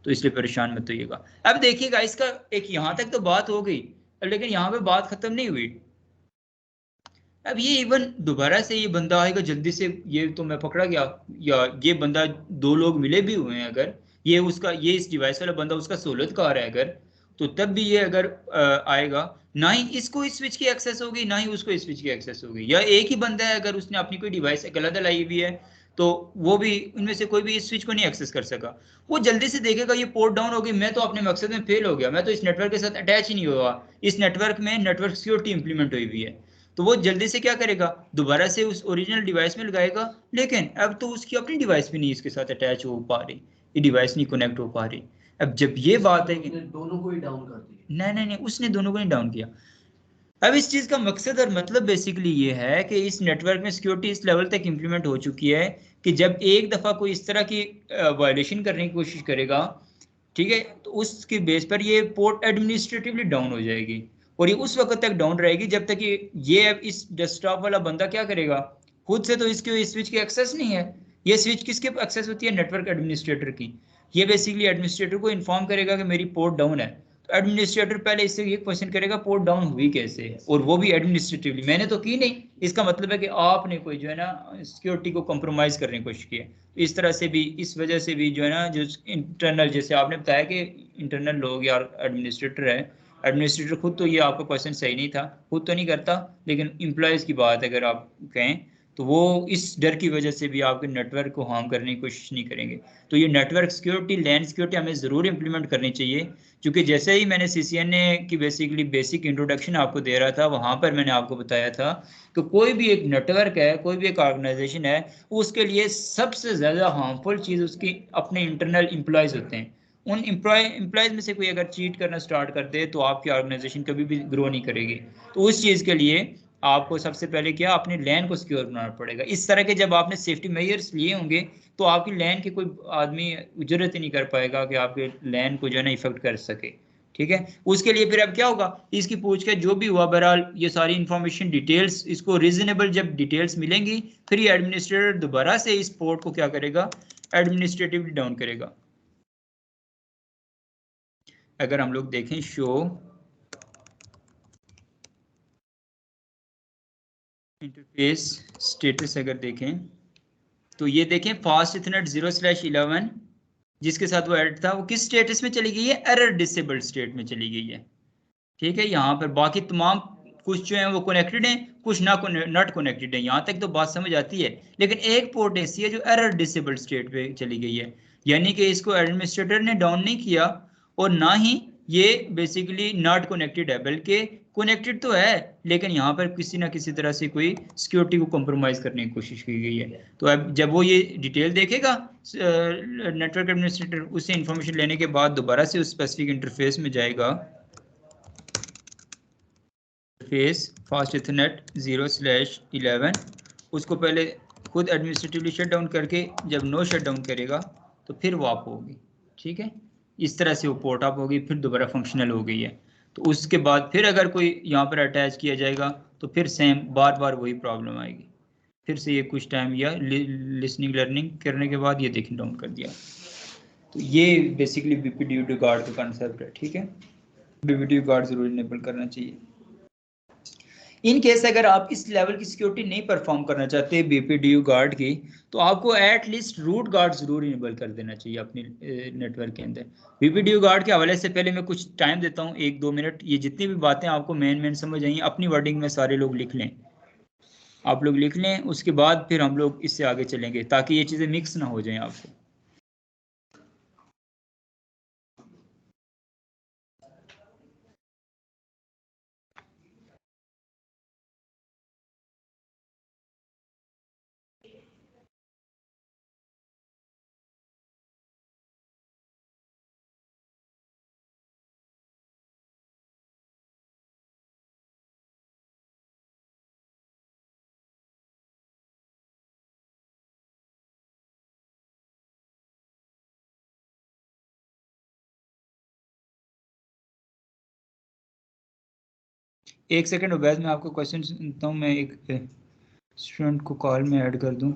तो इसलिए परेशान मत होइएगा। अब देखिएगा इसका एक यहाँ तक तो बात हो गई, लेकिन यहाँ पे बात खत्म नहीं हुई। अब ये इवन दोबारा से ये बंदा आएगा जल्दी से, ये तो मैं पकड़ा गया, या ये बंदा दो लोग मिले भी हुए हैं अगर, ये उसका ये इस डिवाइस वाला बंदा उसका सहूलतकार है अगर, तो तब भी ये अगर आएगा, ना ही इसको इस स्विच की एक्सेस होगी ना ही उसको इस स्विच की एक्सेस होगी। या एक ही बंदा है अगर उसने अपनी कोई डिवाइस अलग लाई हुई है, तो वो भी उनमें से कोई भी इस स्विच को नहीं एक्सेस कर सका। वो जल्दी से देखेगा ये पोर्ट डाउन हो गई, मैं तो अपने मकसद में फेल हो गया, मैं तो इस नेटवर्क के साथ अटैच ही नहीं हुआ, इस नेटवर्क में नेटवर्क सिक्योरिटी इंप्लीमेंट हुई हुई है। तो वो जल्दी से क्या करेगा, दोबारा से उस ओरिजिनल डिवाइस में लगाएगा, लेकिन अब तो उसकी अपनी डिवाइस भी नहीं इसके साथ अटैच हो पा रही, ये डिवाइस नहीं कनेक्ट हो पा रही। अब जब ये बात है कि दोनों को ही डाउन कर दिया, नहीं, उसने दोनों को नहीं डाउन किया। अब इस चीज का मकसद और मतलब बेसिकली ये है कि इस नेटवर्क में सिक्योरिटी इस लेवल तक इंप्लीमेंट हो चुकी है कि जब एक दफा कोई इस तरह की वायलेशन करने की कोशिश करेगा, ठीक है, तो उसके बेस पर ये पोर्ट एडमिनिस्ट्रेटिवली डाउन हो जाएगी, और ये उस वक्त तक डाउन रहेगी जब तक ये अब इस डेस्कटॉप वाला बंदा क्या करेगा, खुद से तो इसके स्विच की एक्सेस नहीं है। ये स्विच किसके एक्सेस होती है, नेटवर्क एडमिनिस्ट्रेटर की। ये बेसिकली एडमिनिस्ट्रेटर को इन्फॉर्म करेगा कि मेरी पोर्ट डाउन है, तो एडमिनिस्ट्रेटर पहले इससे ये क्वेश्चन करेगा पोर्ट डाउन हुई कैसे, और वो भी एडमिनिस्ट्रेटिवली, मैंने तो की नहीं। इसका मतलब है कि आपने कोई जो है ना सिक्योरिटी को कंप्रोमाइज करने की कोशिश की है। इस तरह से भी, इस वजह से भी जो है ना, जो इंटरनल, जैसे आपने बताया कि इंटरनल लोग या एडमिनिस्ट्रेटर है, एडमिनिस्ट्रेटर खुद तो, ये आपका क्वेश्चन सही नहीं था, खुद तो नहीं करता, लेकिन एम्प्लॉयज़ की बात अगर आप कहें तो वो इस डर की वजह से भी आपके नेटवर्क को हार्म करने की कोशिश नहीं करेंगे। तो ये नेटवर्क सिक्योरिटी, लैंड सिक्योरिटी हमें ज़रूर इंप्लीमेंट करनी चाहिए, क्योंकि जैसे ही मैंने CCNA की बेसिकली बेसिक इंट्रोडक्शन आपको दे रहा था, वहाँ पर मैंने आपको बताया था कि कोई भी एक नेटवर्क है, कोई भी एक ऑर्गेनाइजेशन है, उसके लिए सबसे ज़्यादा हार्मफुल चीज़ उसकी अपने इंटरनल एम्प्लॉयज़ होते हैं। उन एम्प्लॉयज़ में से कोई अगर चीट करना स्टार्ट कर दे तो आपकी ऑर्गेनाइजेशन कभी भी ग्रो नहीं करेगी। तो उस चीज़ के लिए आपको सबसे पहले क्या, अपने लैन को सिक्योर बनाना पड़ेगा। इस तरह के जब आपने सेफ्टी मेजर्स लिए होंगे तो आपकी लैन के कोई आदमी जरूरत ही नहीं कर पाएगा कि आपके लैन को जो है ना इफेक्ट कर सके, ठीक है। उसके लिए फिर अब क्या होगा, इसकी पूछ के जो भी हुआ, बहरहाल ये सारी इंफॉर्मेशन डिटेल्स, इसको रीजनेबल जब डिटेल्स मिलेंगी, फिर ये एडमिनिस्ट्रेटर दोबारा से इस पोर्ट को क्या करेगा, एडमिनिस्ट्रेटिवली डाउन करेगा। अगर हम लोग देखें शो इंटरफेस स्टेटस, अगर देखें तो ये देखें फास्ट इथरनेट 0/11 जिसके साथ वो एड था, वो किस स्टेटस में चली गई है, एरर डिसेबल्ड स्टेट में चली गई है, ठीक है। यहाँ पर बाकी तमाम कुछ जो है वो कनेक्टेड हैं, कुछ नॉट कनेक्टेड है, यहाँ तक तो बात समझ आती है। लेकिन एक पोर्ट ऐसी है जो एरर डिसेबल्ड स्टेट पे चली गई है, यानी कि इसको एडमिनिस्ट्रेटर ने डाउन नहीं किया, और ना ही ये बेसिकली नॉट कनेक्टेड है, बल्कि कनेक्टेड तो है, लेकिन यहाँ पर किसी ना किसी तरह से कोई सिक्योरिटी को कॉम्प्रोमाइज करने की कोशिश की गई है। तो अब जब वो ये डिटेल देखेगा नेटवर्क एडमिनिस्ट्रेटर, उससे इंफॉर्मेशन लेने के बाद दोबारा से उस स्पेसिफिक इंटरफेस में जाएगा, इंटरफेस फास्ट इथरनेट 0/11, उसको पहले खुद एडमिनिस्ट्रेटिवली शट डाउन करके जब नो शट डाउन करेगा तो फिर वो आप होगी, ठीक है। इस तरह से वो पोर्ट अप होगी, फिर दोबारा फंक्शनल हो गई है। तो उसके बाद फिर अगर कोई यहाँ पर अटैच किया जाएगा तो फिर सेम बार बार वही प्रॉब्लम आएगी, फिर से ये कुछ टाइम या लिसनिंग लर्निंग करने के बाद ये देखिए डाउन कर दिया। तो ये बेसिकली बीपीडीयू गार्ड का कंसेप्ट है, ठीक है। बीपीडीयू गार्ड जरूर इनेबल करना चाहिए। इन केस अगर आप इस लेवल की सिक्योरिटी नहीं परफॉर्म करना चाहते बीपीडीयू गार्ड की, तो आपको एट लीस्ट रूट गार्ड जरूर इनेबल कर देना चाहिए अपनी नेटवर्क के अंदर। बीपीडीयू गार्ड के हवाले से पहले मैं कुछ टाइम देता हूँ, 1-2 मिनट। ये जितनी भी बातें आपको मेन समझ आई अपनी वर्डिंग में सारे लोग लिख लें, आप लोग लिख लें, उसके बाद फिर हम लोग इससे आगे चलेंगे ताकि ये चीज़ें मिक्स ना हो जाएं आपको। एक सेकंड उबैद, मैं आपको क्वेश्चन सुनता हूँ। मैं एक स्टूडेंट को कॉल में ऐड कर दूँ।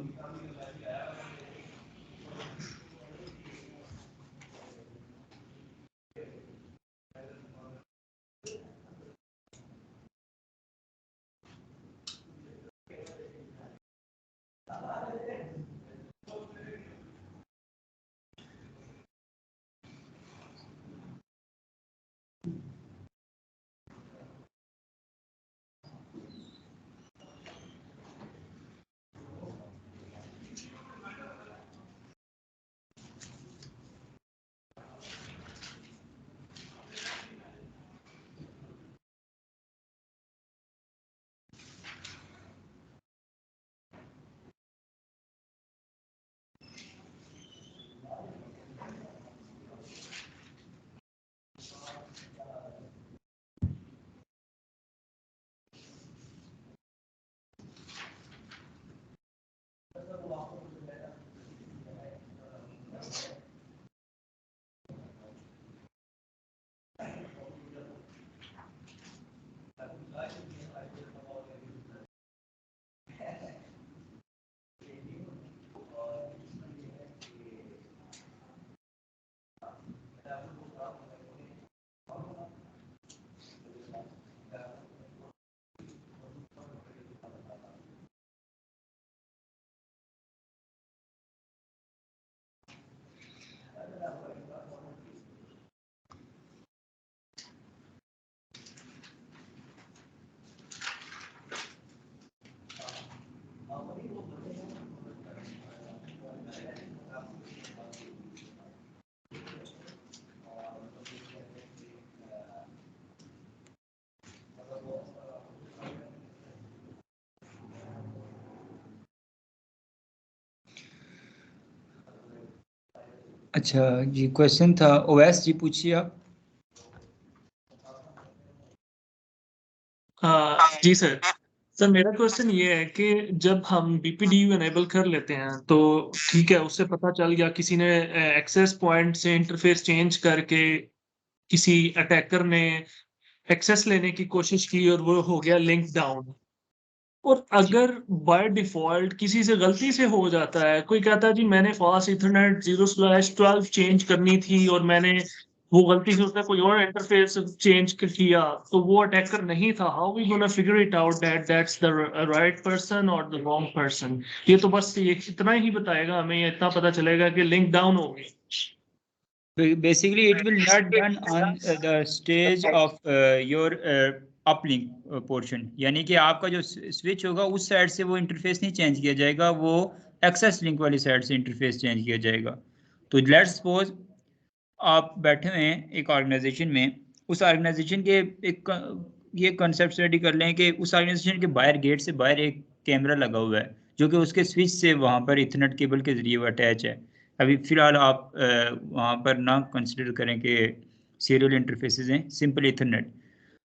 अच्छा जी, क्वेश्चन था ओवैस जी, पूछिए आप। जी सर। सर मेरा क्वेश्चन ये है कि जब हम बीपीडीयू एनेबल कर लेते हैं तो ठीक है, उससे पता चल गया किसी ने एक्सेस पॉइंट से इंटरफेस चेंज करके किसी अटैकर ने एक्सेस लेने की कोशिश की और वो हो गया लिंक डाउन। और अगर बाय डिफॉल्ट किसी से गलती से हो जाता है, कोई कहता है जी मैंने फास्ट इथरनेट 0/12 चेंज करनी थी और मैंने वो गलती से उसने कोई और इंटरफेस चेंज किया, तो वो अटैकर नहीं था। How we gonna figure it out that that's the right person और द रॉन्ग पर्सन? ये तो बस ये इतना ही बताएगा हमें, ये इतना पता चलेगा कि लिंक डाउन हो गई। Basically it will not done on the stage of your uplink portion, यानी कि आपका जो स्विच होगा उस साइड से वो इंटरफेस नहीं चेंज किया जाएगा, वो एक्सेस लिंक वाली साइड से इंटरफेस चेंज किया जाएगा। तो लेट्स सपोज आप बैठे हुए हैं एक ऑर्गेनाइजेशन में, उस ऑर्गेनाइजेशन के एक ये कंसेप्ट स्टडी कर लें कि उस ऑर्गेनाइजेशन के बाहर, गेट से बाहर एक कैमरा लगा हुआ है जो कि उसके स्विच से वहाँ पर इथरनेट केबल के जरिए वो अटैच है। अभी फिलहाल आप वहाँ पर ना कंसिडर करें कि सीरियल इंटरफेसेस हैं, सिंपल इथरनेट।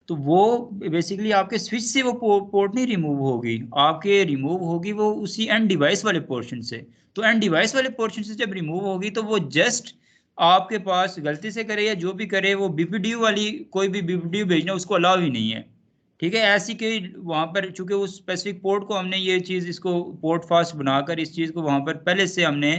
तो वो बेसिकली आपके स्विच से वो पोर्ट नहीं रिमूव होगी, आपके रिमूव होगी वो उसी एंड डिवाइस वाले पोर्शन से। तो एंड डिवाइस वाले पोर्शन से जब रिमूव होगी तो वो जस्ट आपके पास गलती से करे या जो भी करे, वो बीपीडीयू वाली कोई भी बीपीडीयू भेजना उसको अलाउ ही नहीं है, ठीक है। ऐसी कि वहाँ पर चूंकि उस स्पेसिफिक पोर्ट को हमने ये चीज़ इसको पोर्ट फास्ट बनाकर इस चीज़ को वहाँ पर पहले से हमने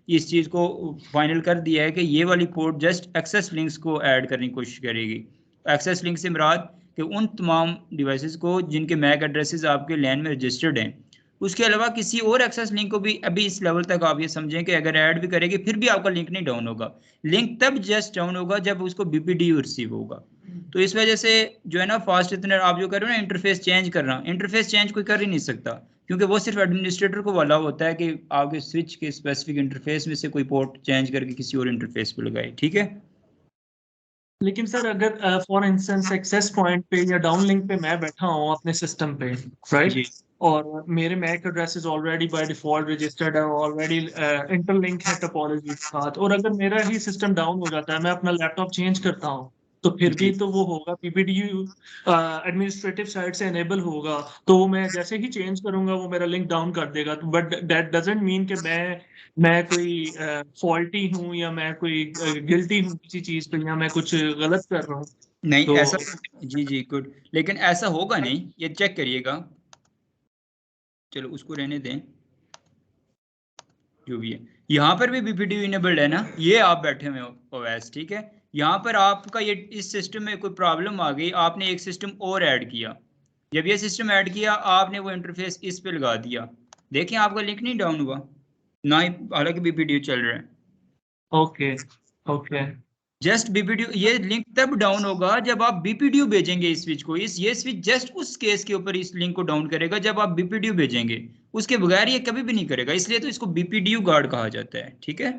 इस चीज़ को फाइनल कर दिया है कि ये वाली पोर्ट जस्ट एक्सेस लिंक्स को ऐड करने की कोशिश करेगी। एक्सेस लिंक से मुराद कि उन तमाम डिवाइसेस को जिनके मैक एड्रेसेस आपके लैन में रजिस्टर्ड हैं, उसके अलावा किसी और एक्सेस लिंक को भी अभी इस लेवल तक आप ये समझें कि अगर ऐड भी करेगी फिर भी आपका लिंक नहीं डाउन होगा। लिंक तब जस्ट डाउन होगा जब उसको BPDU रिसीव होगा। तो इस वजह से जो है ना फास्ट इतना आप जो कर रहे हो ना इंटरफेस चेंज करना, इंटरफेस चेंज कोई कर ही नहीं सकता, क्योंकि वो सिर्फ एडमिनिस्ट्रेटर को वाला होता है कि आपके स्विच के स्पेसिफिक इंटरफेस में से कोई पोर्ट चेंज करके किसी और इंटरफेस पे लगाए। ठीक है। लेकिन सर अगर फॉर इंस्टेंस एक्सेस पॉइंट पे या डाउन लिंक पे मैं बैठा हूँ अपने सिस्टम पे, राइट, और मेरे MAC address is already by default registered है, ऑलरेडी इंटरलिंक है टोपोलॉजी के साथ, और अगर मेरा ही सिस्टम डाउन हो जाता है, मैं अपना लैपटॉप चेंज करता हूँ, तो फिर भी तो वो होगा PPDU एडमिनिस्ट्रेटिव साइड से एनेबल होगा, तो वो मैं जैसे ही चेंज करूंगा वो मेरा लिंक डाउन कर देगा। बट दैट डजंट मीन कि मैं कोई फॉल्टी हूँ या मैं कोई गिल्टी हूँ किसी चीज पे या मैं कुछ गलत कर रहा हूँ। नहीं तो ऐसा, जी गुड, लेकिन ऐसा होगा नहीं, ये चेक करिएगा। चलो उसको रहने दें, जो भी है। यहाँ पर भी BPDU इनेबल्ड है ना, ये आप बैठे हुए हो OS, ठीक है। यहाँ पर आपका ये इस सिस्टम में कोई प्रॉब्लम आ गई, आपने एक सिस्टम और ऐड किया, जब ये सिस्टम ऐड किया आपने वो इंटरफेस इस पे लगा दिया, देखिए आपका लिंक नहीं डाउन हुआ ना ही, हालांकि BPDU चल रहा है। ओके ओके जस्ट BPDU, ये लिंक तब डाउन होगा जब आप BPDU भेजेंगे इस स्विच को, इस ये स्विच जस्ट उस केस के ऊपर इस लिंक को डाउन करेगा जब आप BPDU भेजेंगे, उसके बगैर ये कभी भी नहीं करेगा, इसलिए तो इसको BPDU गार्ड कहा जाता है। ठीक है।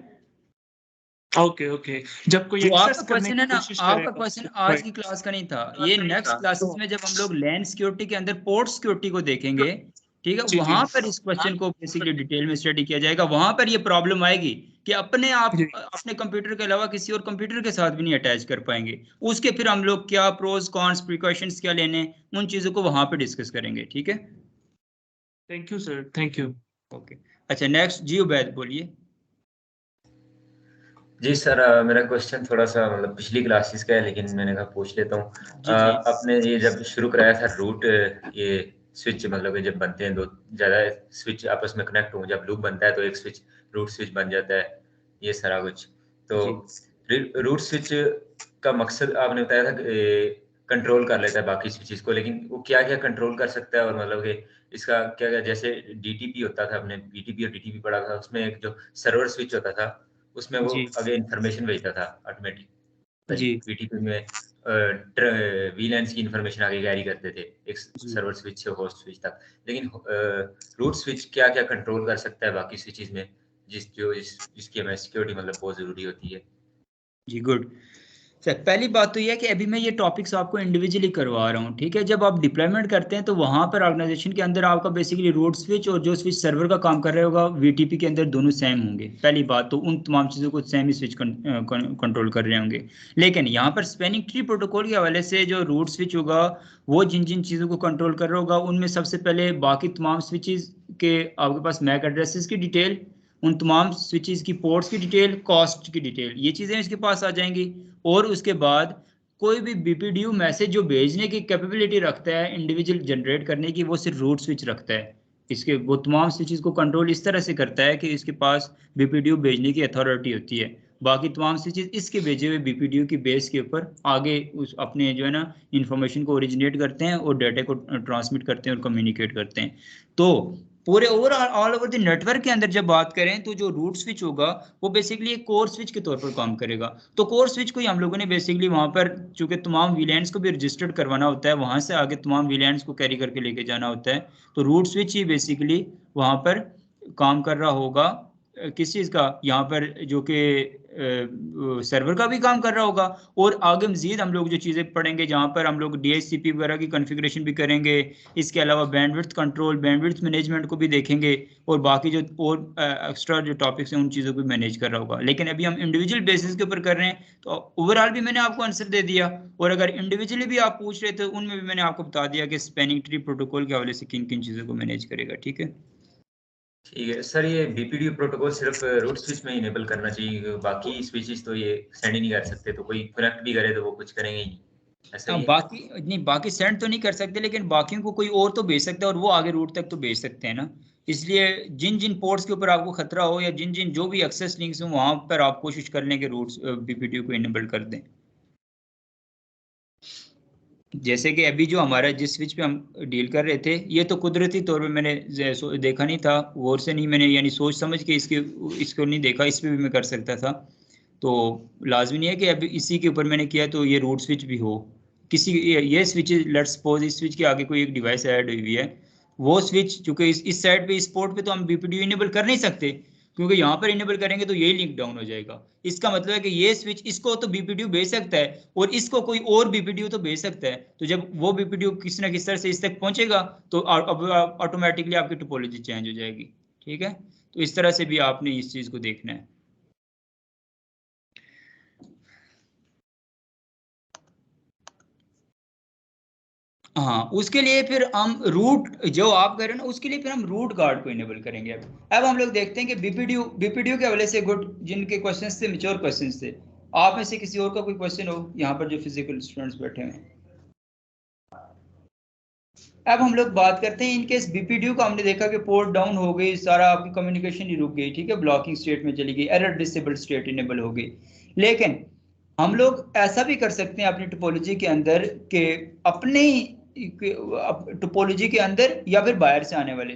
ओके ओके जब कोई जो एक्सेस आपका करने क्वेश्चन है की ना, कोशिश आपका करेगा क्वेश्चन तो आज की क्लास का नहीं था, ये नेक्स्ट क्लासेस में जब हम लोग लैन सिक्योरिटी के अंदर पोर्ट सिक्योरिटी को देखेंगे, ठीक है, जी जी वहां पर इस क्वेश्चन को बेसिकली डिटेल में स्टडी किया जाएगा। वहां पर ये प्रॉब्लम आएगी कि अपने आप जी अपने कंप्यूटर के अलावा किसी और कंप्यूटर के साथ भी नहीं अटैच कर पाएंगे, उसके फिर हम लोग क्या प्रोज कॉन्स प्रिकॉशंस क्या लेने, उन चीजों को वहां पे डिस्कस करेंगे। ठीक है। Thank you sir, thank you. Okay, अच्छा नेक्स्ट जी उबैद बोलिए। जी सर, मेरा क्वेश्चन थोड़ा सा मतलब पिछली क्लासेस का है, लेकिन मैंने कहा पूछ लेता हूँ। जी जी आपने ये जब शुरू कराया था रूट, ये स्विच मतलब कि जब बनते हैं दो ज़्यादा स्विच आपस में कनेक्ट हों, जब लूप बनता है तो एक स्विच रूट स्विच बन जाता है, ये सारा कुछ। तो रूट स्विच का मकसद आपने बताया था कि कंट्रोल कर लेता है बाकी स्विचेस को, लेकिन वो क्या क्या कंट्रोल कर सकता है, और मतलब कि इसका क्या क्या, जैसे DTP होता था, हमने BTP और DTP पढ़ा था, उसमें एक जो सर्वर स्विच होता था उसमें वो जी आगे इंफॉर्मेशन भेजता था ऑटोमेटिक। जी BTP में VLANs की इंफॉर्मेशन आगे कैरी करते थे एक सर्वर स्विच से होस्ट स्विच तक, लेकिन रूट स्विच क्या क्या कंट्रोल कर सकता है बाकी स्विचेस में, जिसकी हमें सिक्योरिटी मतलब बहुत जरूरी होती है। जी गुड सर। पहली बात तो यह है कि अभी मैं ये टॉपिक्स आपको इंडिविजुअली करवा रहा हूँ, ठीक है। जब आप डिप्लॉयमेंट करते हैं तो वहाँ पर ऑर्गेनाइजेशन के अंदर आपका बेसिकली रूट स्विच और जो स्विच सर्वर का काम कर रहा होगा VTP के अंदर दोनों सेम होंगे। पहली बात तो उन तमाम चीज़ों को सेम ही स्विच कंट्रोल कर रहे होंगे। लेकिन यहाँ पर स्पैनिंग ट्री प्रोटोकॉल के हवाले से जो रूट स्विच होगा वो जिन जिन चीज़ों को कंट्रोल कर रहा होगा उनमें सबसे पहले बाकी तमाम स्विचेस के आपके पास मैक एड्रेसेस की डिटेल, उन तमाम स्विचेस की पोर्ट्स की डिटेल, कॉस्ट की डिटेल, ये चीज़ें इसके पास आ जाएंगी। और उसके बाद कोई भी BPDU मैसेज जो भेजने की कैपेबिलिटी रखता है इंडिविजुअल जनरेट करने की, वो सिर्फ रूट स्विच रखता है। इसके वो तमाम स्विचेस को कंट्रोल इस तरह से करता है कि इसके पास BPDU भेजने की अथॉरिटी होती है। बाकी तमाम स्विचेस इसके भेजे हुए BPDU की बेस के ऊपर आगे उस अपने जो है ना इंफॉर्मेशन को ओरिजिनेट करते हैं और डाटा को ट्रांसमिट करते हैं और कम्युनिकेट करते हैं। तो पूरे overall all over the network के अंदर जब बात करें तो जो रूट स्विच होगा वो बेसिकली एक कोर स्विच के तौर पर काम करेगा। तो कोर स्विच को ही हम लोगों ने बेसिकली वहां पर चूंकि तमाम VLANs को भी रजिस्टर्ड करवाना होता है, वहां से आगे तमाम VLANs को कैरी करके लेके जाना होता है, तो रूट स्विच ही बेसिकली वहां पर काम कर रहा होगा। किस चीज़ का, यहाँ पर जो कि सर्वर का भी काम कर रहा होगा। और आगे मजीद हम लोग जो चीज़ें पढ़ेंगे जहाँ पर हम लोग DHCP वगैरह की कॉन्फ़िगरेशन भी करेंगे, इसके अलावा बैंडविड्थ कंट्रोल, बैंडविड्थ मैनेजमेंट को भी देखेंगे, और बाकी जो और एक्स्ट्रा जो टॉपिक्स हैं उन चीज़ों को भी मैनेज कर रहा होगा। लेकिन अभी हम इंडिविजुअल बेसिस के ऊपर कर रहे हैं, तो ओवरऑल भी मैंने आपको आंसर दे दिया, और अगर इंडिविजुअली भी आप पूछ रहे थे उनमें भी मैंने आपको बता दिया कि स्पैनिंग ट्री प्रोटोकॉल के हवाले से किन किन चीज़ों को मैनेज करेगा। ठीक है। ठीक है सर, ये BPDU प्रोटोकॉल सिर्फ रूट स्विच में इनेबल करना चाहिए, बाकी स्विचेस तो ये सेंड ही नहीं कर सकते, तो कोई कनेक्ट भी करे तो वो कुछ करेंगे ही नहीं। ऐसा ही है? बाकी नहीं, बाकी सेंड तो नहीं कर सकते, लेकिन बाकियों को कोई और तो भेज सकता है और वो आगे रूट तक तो भेज सकते हैं ना। इसलिए जिन जिन पोर्ट्स के ऊपर आपको खतरा हो या जिन जिन जो भी एक्सेस लिंक्स हो वहां पर आप कोशिश कर लें कि रूट्स बीपीडीयू को इनेबल कर दें। जैसे कि अभी जो हमारा जिस स्विच पे हम डील कर रहे थे, ये तो कुदरती तौर पे मैंने देखा नहीं था, गौर से नहीं मैंने यानी सोच समझ के इसको नहीं देखा, इस पे भी मैं कर सकता था। तो लाजमी नहीं है कि अभी इसी के ऊपर मैंने किया तो ये रूट स्विच भी हो। किसी ये स्विच, लेट्स सपोज इस स्विच के आगे कोई एक डिवाइस ऐड हुई है, वो स्विच चूंकि इस साइड पे, इस पोर्ट पे तो हम बीपीडीयू इनेबल कर नहीं सकते, क्योंकि यहाँ पर इनेबल करेंगे तो यही लिंक डाउन हो जाएगा। इसका मतलब है कि ये स्विच इसको तो बीपीडीयू भेज सकता है और इसको कोई और बीपीडीयू तो भेज सकता है, तो जब वो बीपीडीयू किसी ना किसी तरह से इस तक पहुंचेगा तो ऑटोमेटिकली आपकी टोपोलॉजी चेंज हो जाएगी। ठीक है, तो इस तरह से भी आपने इस चीज को देखना है। हाँ, उसके लिए फिर हम रूट जो आप करें ना, उसके लिए फिर हम रूट गार्ड को इनेबल करेंगे। अब हम लोग देखते हैं कि बीपीडीयू के हवाले से गुड जिनके क्वेश्चंस थे, मैच्योर क्वेश्चंस थे, आप में से किसी और का कोई क्वेश्चन हो यहाँ पर जो फिजिकल स्टूडेंट्स बैठे हैं। अब हम लोग बात करते हैं इनकेस बीपीडीयू का, हमने देखा कि पोर्ट डाउन हो गई, सारा आपकी कम्युनिकेशन ही रुक गई, ठीक है, ब्लॉकिंग स्टेट में चली गई, एरर डिसेबल स्टेट इनेबल हो गई। लेकिन हम लोग ऐसा भी कर सकते हैं अपनी टोपोलॉजी के अंदर कि अपने टोपोलॉजी के अंदर या फिर बाहर से आने वाले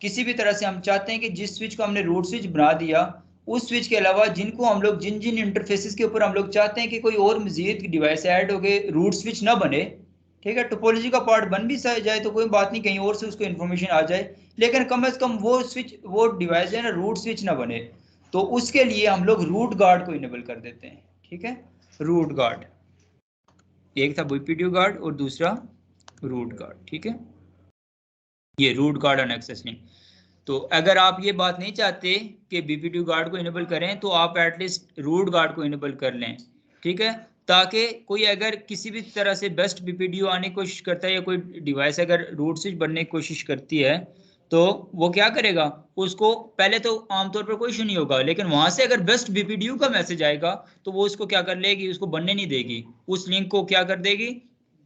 किसी भी तरह से हम चाहते हैं कि जिस स्विच को हमने रूट स्विच बना दिया, उस स्विच के अलावा जिनको हम लोग जिन जिन इंटरफेसेस के ऊपर हम लोग चाहते हैं कि कोई और मजीद डिवाइस ऐड हो गए, रूट स्विच ना बने। ठीक है, टोपोलॉजी का पार्ट बन भी जाए तो कोई बात नहीं, कहीं और से उसको इन्फॉर्मेशन आ जाए, लेकिन कम से कम वो स्विच, वो डिवाइस है ना, रूट स्विच ना बने। तो उसके लिए हम लोग रूट गार्ड को इनेबल कर देते हैं। ठीक है, रूट गार्ड, एक था बीपीडीयू गार्ड और दूसरा रूट गार्ड। ठीक है, ये root guard and access link. तो अगर आप ये बात नहीं चाहते कि बीपीडीयू गार्ड को इनेबल करें तो आप एटलीस्ट रूट गार्ड को इनेबल कर लें। ठीक है, ताकि कोई अगर किसी भी तरह से बेस्ट बीपीडीयू आने की कोशिश करता है या कोई डिवाइस अगर रूट स्विच बनने की कोशिश करती है तो वो क्या करेगा, उसको पहले तो आमतौर पर कोई इशू नहीं होगा, लेकिन वहां से अगर बेस्ट बीपीडीयू का मैसेज आएगा तो वो उसको क्या कर लेगी, उसको बनने नहीं देगी, उस लिंक को क्या कर देगी,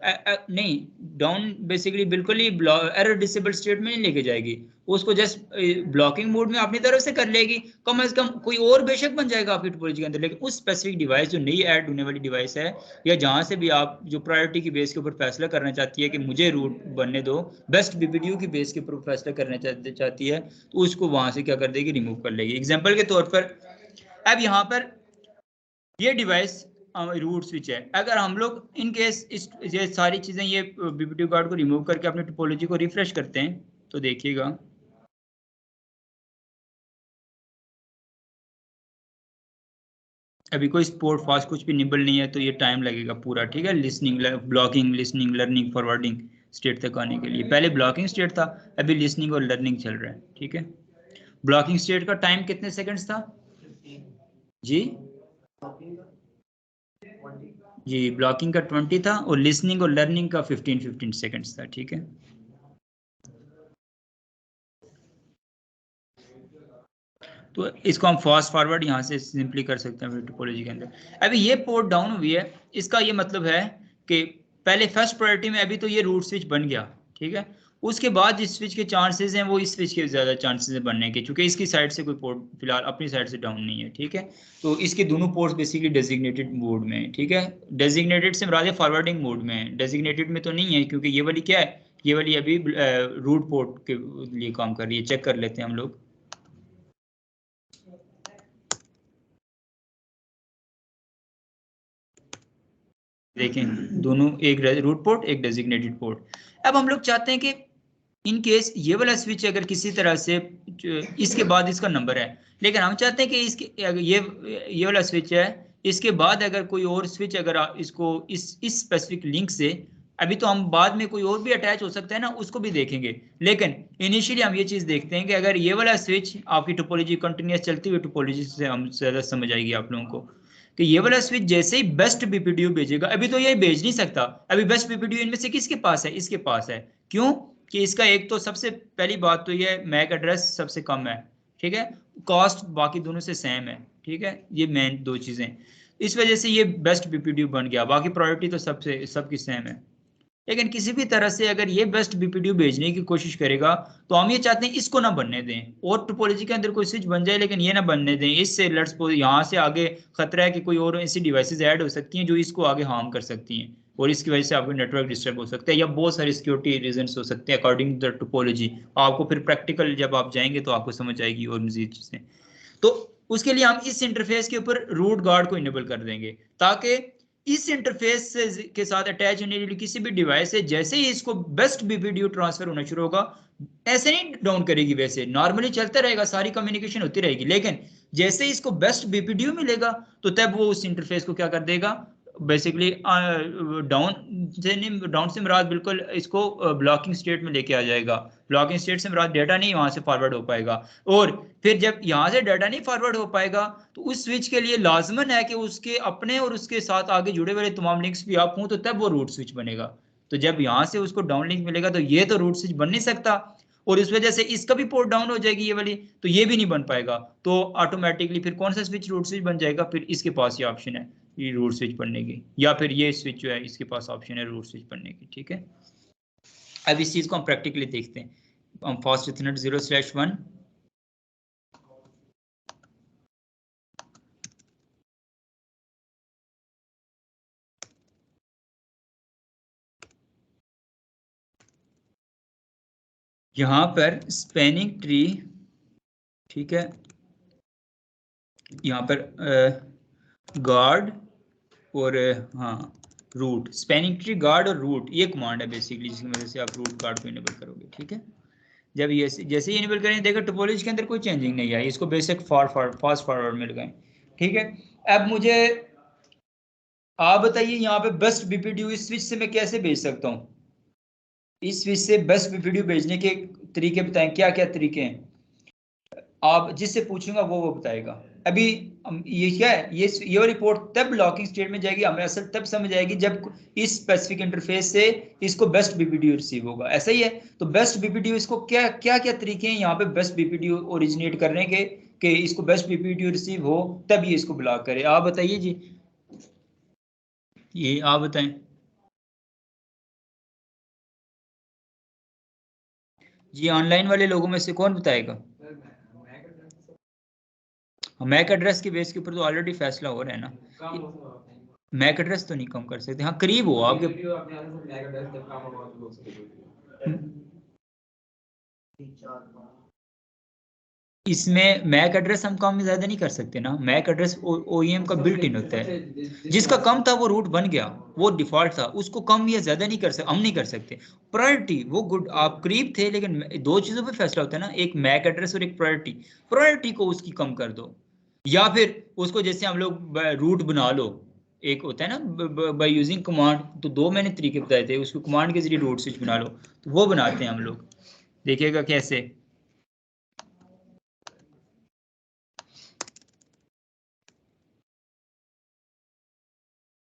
नहीं डाउन बेसिकली बिल्कुल ही एरर डिसेबल स्टेट में नहीं लेके जाएगी, उसको जस्ट ब्लॉकिंग मोड में अपनी तरफ से कर लेगी। कम से कम कोई और बेशक बन जाएगा आपकी टोपोलॉजी के अंदर, लेकिन उस स्पेसिफिक डिवाइस जो नई ऐड होने वाली डिवाइस है या जहां से भी आप जो प्रायोरिटी की बेस के ऊपर फैसला करना चाहती है कि मुझे रूट बनने दो, बेस्ट बीपीडीयू की बेस के ऊपर फैसला करना चाहती है, तो उसको वहां से क्या कर देगी, रिमूव कर लेगी। एग्जाम्पल के तौर पर अब यहाँ पर ये डिवाइस रूट स्विच है, अगर हम लोग इन केस ये सारी चीजें, ये बीपीडीयू गार्ड को रिमूव करके अपनी टोपोलॉजी को रिफ्रेश करते हैं तो देखिएगा अभी कोई स्पोर्ट फास्ट कुछ भी निबल नहीं है, तो ये टाइम लगेगा पूरा। ठीक है, listening, blocking, listening, learning, forwarding state तक आने के लिए। पहले ब्लॉकिंग स्टेट था, अभी लिसनिंग और लर्निंग चल रहा है। ठीक है, ब्लॉकिंग स्टेट का टाइम कितने सेकंड्स था जी? जी, ब्लॉकिंग का 20 था और लिसनिंग और लर्निंग का 15 सेकंड्स था। ठीक है, तो इसको हम फास्ट फॉरवर्ड यहाँ से सिंपली कर सकते हैं टोपोलॉजी के अंदर। अभी ये पोर्ट डाउन हुई है, इसका ये मतलब है कि पहले फर्स्ट प्रायोरिटी में अभी तो ये रूट स्विच बन गया। ठीक है, उसके बाद जिस स्विच के चांसेस हैं वो इस स्विच के ज़्यादा चांसेस हैं बनने के, क्योंकि इसकी साइड से कोई पोर्ट फिलहाल अपनी साइड से डाउन नहीं है। ठीक है, तो इसके दोनों पोर्ट्स बेसिकली डेजिग्नेटेड मोड में है। ठीक है, डेजिग्नेटेड से मुराद फॉरवर्डिंग मोड में है, डेजिग्नेटेड में तो नहीं है, क्योंकि ये वाली क्या है, ये वाली अभी रूट पोर्ट के लिए काम कर रही है। चेक कर लेते हैं हम लोग। देखें दोनों, एक रूट पोर्ट एक डेजिग्नेटेड पोर्ट। अब हम लोग चाहते हैं कि इन केस ये वाला स्विच अगर किसी तरह से इसके बाद इसका नंबर है, लेकिन हम चाहते हैं कि इसके ये वाला स्विच है, इसके बाद अगर कोई और स्विच अगर इसको इस स्पेसिफिक लिंक से, अभी तो हम बाद में कोई और भी अटैच हो सकता है ना, उसको भी देखेंगे, लेकिन इनिशियली हम ये चीज देखते हैं कि अगर ये वाला स्विच आपकी टोपोलॉजी कंटिन्यूस चलती हुई टोपोलॉजी से हम ज्यादा समझ आएगी आप लोगों को कि ये वाला स्विच जैसे ही बेस्ट बीपीडीयू भेजेगा, अभी तो ये भेज नहीं सकता, अभी बेस्ट बीपीडीयू इनमें से किसके पास है, इसके पास है। क्यों कि इसका एक तो सबसे पहली बात तो ये मैक एड्रेस सबसे कम है। ठीक है, कॉस्ट बाकी दोनों से सेम है। ठीक है, ये मेन दो चीजें। इस वजह से ये बेस्ट बीपीडीयू बन गया। बाकी प्रायोरिटी तो सबकी सेम है, लेकिन किसी भी तरह से अगर ये बेस्ट बीपीडीयू भेजने की कोशिश करेगा तो हम ये चाहते हैं इसको ना बनने दें, और टोपोलॉजी के अंदर कोई स्विच बन जाए लेकिन ये ना बनने दें। इससे लेट्स सपोज यहाँ से आगे खतरा है कि कोई और ऐसी डिवाइसेस ऐड हो सकती हैं जो इसको आगे हार्म कर सकती हैं, और इसकी वजह से आपको नेटवर्क डिस्टर्ब हो सकता है, या बहुत सारे सिक्योरिटी रीजंस हो सकते हैं अकॉर्डिंग टू द टोपोलॉजी। आपको फिर प्रैक्टिकल जब आप जाएंगे तो आपको समझ आएगी और मजीद चीजें। तो उसके लिए हम इस इंटरफेस के ऊपर रूट गार्ड को इनेबल कर देंगे, ताकि इस इंटरफेस के साथ अटैच होने वाली किसी भी डिवाइस से जैसे ही इसको बेस्ट बीपीडीयू ट्रांसफर होना शुरू होगा, ऐसे नहीं डाउन करेगी, वैसे नॉर्मली चलता रहेगा, सारी कम्युनिकेशन होती रहेगी, लेकिन जैसे ही इसको बेस्ट बीपीडीयू मिलेगा तो तब वो उस इंटरफेस को क्या कर देगा, बेसिकली डाउन से मुराद बिल्कुल इसको ब्लॉकिंग स्टेट में लेके आ जाएगा। ब्लॉकिंग स्टेट से मुराद डाटा नहीं वहां से फॉरवर्ड हो पाएगा, और फिर जब यहाँ से डाटा नहीं फॉरवर्ड हो पाएगा तो उस स्विच के लिए लाजमन है कि उसके अपने और उसके साथ आगे जुड़े हुए तमाम लिंक्स भी आप हों, तो तब वो रूट स्विच बनेगा। तो जब यहाँ से उसको डाउन लिंक मिलेगा तो ये तो रूट स्विच बन नहीं सकता, और इस वजह से इसका भी पोर्ट डाउन हो जाएगी ये वाली, तो ये भी नहीं बन पाएगा। तो ऑटोमेटिकली फिर कौन सा स्विच रूट स्विच बन जाएगा, फिर इसके पास ये ऑप्शन है ये रूट स्विच बनने की, या फिर ये स्विच जो है इसके पास ऑप्शन है रूट स्विच बनने की। ठीक है, अब इस चीज को हम प्रैक्टिकली देखते हैं। हम फास्ट इथरनेट 0/1 यहाँ पर स्पैनिंग ट्री, ठीक है, यहाँ पर गार्ड और हाँ रूट, स्पैनिंग ट्री गार्ड और रूट, ये कमांड है बेसिकली जिसकी वजह से आप रूट गार्ड को इनेबल करोगे। ठीक है, जब ये जैसे ही इनेबल करेंगे देखो टोपोलॉजी के अंदर कोई चेंजिंग नहीं आई, इसको बेसिक फास्ट फॉरवर्ड में लगाएं। ठीक है, अब मुझे आप बताइए यहाँ पे बेस्ट बीपीडीयू इस स्विच से मैं कैसे भेज सकता हूँ, इस स्विच से बेस्ट बीपीडीयू भेजने के तरीके बताएं, क्या क्या तरीके हैं, आप जिससे पूछूंगा वो बताएगा। अभी ये क्या है, ये रिपोर्ट तब लॉकिंग स्टेट में जाएगी, हमें असल तब समझ आएगी जब इस स्पेसिफिक इंटरफेस से इसको बेस्ट बीपीडीयू रिसीव होगा, ऐसा ही है। तो बेस्ट बीपीडीयू, इसको क्या क्या क्या तरीके हैं यहाँ पे बेस्ट बीपीडीयू ओरिजिनेट करने के कि इसको बेस्ट बीपीडीयू रिसीव हो तब ये इसको ब्लॉक करे, आप बताइए जी, ये आप बताएं जी, ऑनलाइन वाले लोगों में से कौन बताएगा। मैक एड्रेस के बेस के ऊपर तो ऑलरेडी फैसला हो रहा है ना, मैक एड्रेस तो नहीं कम कर सकते, हाँ करीब हो आपके, इसमें मैक एड्रेस हम कम ज्यादा नहीं कर सकते ना, मैक एड्रेस ओईएम का बिल्ट इन होता है, जिसका कम था वो रूट बन गया, वो डिफॉल्ट था, उसको कम या ज्यादा नहीं कर सकते, हम नहीं कर सकते। प्रायोरिटी वो गुड, आप करीब थे, लेकिन दो चीजों पे फैसला होता है ना, एक मैक एड्रेस और एक प्रायोरिटी। प्रायोरिटी को उसकी कम कर दो, या फिर उसको जैसे हम लोग रूट बना लो, एक होता है ना बाय यूजिंग कमांड, तो दो मैंने तरीके बताए थे, उसको कमांड के जरिए रूट स्विच बना लो, तो वो बनाते हैं हम लोग, देखिएगा कैसे।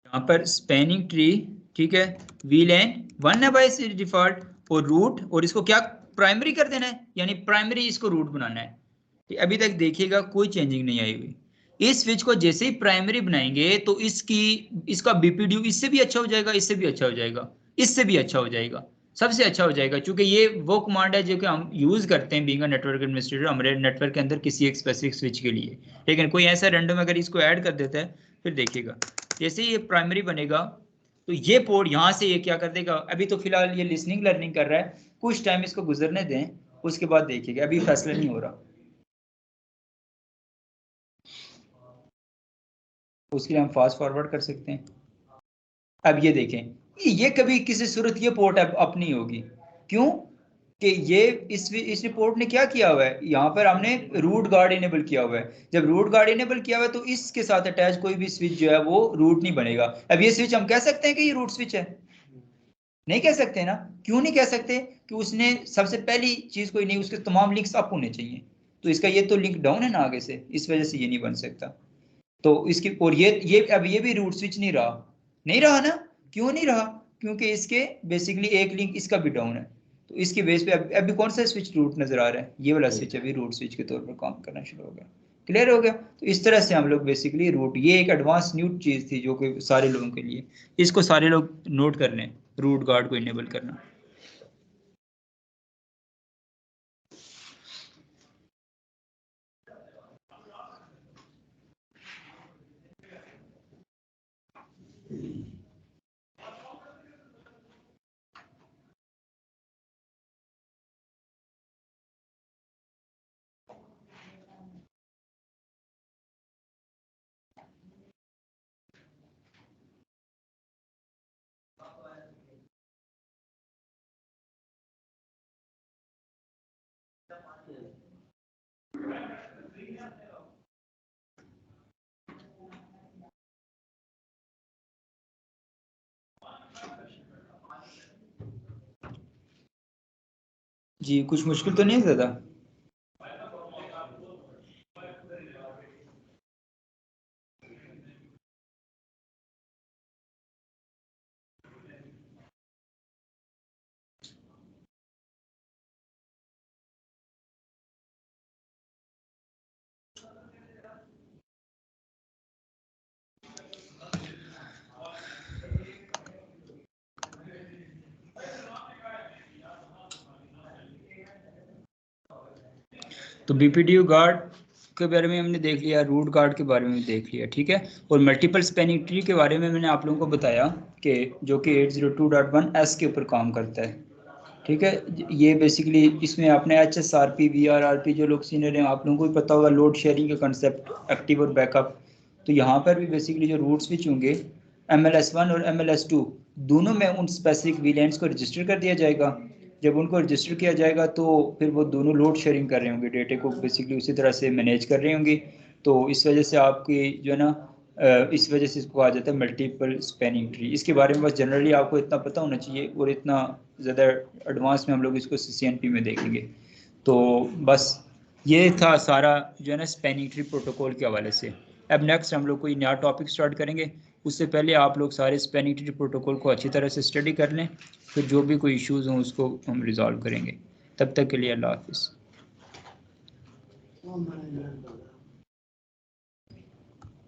यहाँ पर स्पैनिंग ट्री, ठीक है, VLAN 1 है बाय डिफॉल्ट, और रूट, और इसको क्या प्राइमरी कर देना है, यानी प्राइमरी इसको रूट बनाना है। अभी तक देखिएगा कोई चेंजिंग नहीं आई हुई। इस स्विच को जैसे ही प्राइमरी बनाएंगे तो इसका बीपीडीयू इससे भी अच्छा हो जाएगा, इससे भी अच्छा हो जाएगा, इससे भी अच्छा हो जाएगा, सबसे अच्छा हो जाएगा, क्योंकि ये वो कमांड है जो कि हम यूज करते हैं बीइंग अ नेटवर्क एडमिनिस्ट्रेटर हमारे नेटवर्क के अंदर किसी एक स्पेसिफिक स्विच के लिए। लेकिन कोई ऐसा रैंडम अगर इसको ऐड कर देता है, फिर देखिएगा जैसे ही ये प्राइमरी बनेगा तो ये पोर्ट यहाँ से ये क्या कर देगा। अभी तो फिलहाल ये लिसनिंग लर्निंग कर रहा है, कुछ टाइम इसको गुजरने दें, उसके बाद देखिएगा, अभी फैसला नहीं हो रहा, उसके लिए हम फास्ट फॉरवर्ड कर सकते हैं। अब ये देखें, ये कभी किसी सूरत ये पोर्ट अप नहीं होगी, क्यों कि ये इस रिपोर्ट ने क्या किया हुआ है, यहाँ पर हमने रूट गार्ड इनेबल किया हुआ है। जब रूट गार्ड इनेबल किया हुआ है तो इसके साथ अटैच कोई भी स्विच जो है वो रूट नहीं बनेगा। अब ये स्विच हम कह सकते हैं कि ये रूट स्विच है, नहीं कह सकते ना, क्यों नहीं कह सकते, कि उसने सबसे पहली चीज कोई नहीं, उसके तमाम लिंक्स अप होने चाहिए, तो इसका ये तो लिंक डाउन है ना आगे से, इस वजह से ये नहीं बन सकता। तो इसकी, और ये अब ये भी रूट स्विच नहीं रहा ना, क्यों नहीं रहा, क्योंकि इसके बेसिकली एक लिंक इसका भी डाउन है, तो इसके बेस पे अभी कौन सा स्विच रूट नजर आ रहा है, ये वाला स्विच अभी रूट स्विच के तौर पर काम करना शुरू हो गया। क्लियर हो गया? तो इस तरह से हम लोग बेसिकली रूट, ये एक एडवांस न्यू चीज़ थी जो कि सारे लोगों के लिए, इसको सारे लोग नोट कर लें, रूट गार्ड को इनेबल करना। जी कुछ मुश्किल तो नहीं है ज़्यादा? तो बीपीडीयू गार्ड के बारे में हमने देख लिया, रूट गार्ड के बारे में देख लिया, ठीक है। और मल्टीपल स्पैनिंग ट्री के बारे में मैंने आप लोगों को बताया कि जो कि 802.1s के ऊपर काम करता है, ठीक है। ये बेसिकली इसमें आपने HSRP VRRP जो लोग सीनियर हैं आप लोगों को भी पता होगा, लोड शेयरिंग का कंसेप्ट, एक्टिव और बैकअप। तो यहाँ पर भी बेसिकली जो रूट स्विच होंगे MLS1 और MLS2 दोनों में उन स्पेसिफिक वीलैंड्स को रजिस्टर कर दिया जाएगा। जब उनको रजिस्टर किया जाएगा तो फिर वो दोनों लोड शेयरिंग कर रहे होंगे, डेटे को बेसिकली उसी तरह से मैनेज कर रहे होंगे। तो इस वजह से आपकी जो है ना इस वजह से इसको आ जाता है मल्टीपल स्पैनिंग ट्री। इसके बारे में बस जनरली आपको इतना पता होना चाहिए, और इतना ज़्यादा एडवांस में हम लोग इसको CCNP में देखेंगे। तो बस ये था सारा जो है ना स्पैनिंग ट्री प्रोटोकॉल के हवाले से। अब नेक्स्ट हम लोग कोई नया टॉपिक स्टार्ट करेंगे, उससे पहले आप लोग सारे स्पैनिंग ट्री प्रोटोकॉल को अच्छी तरह से स्टडी कर लें, फिर जो भी कोई इश्यूज़ हों उसको हम रिजॉल्व करेंगे। तब तक के लिए अल्लाह हाफिज़।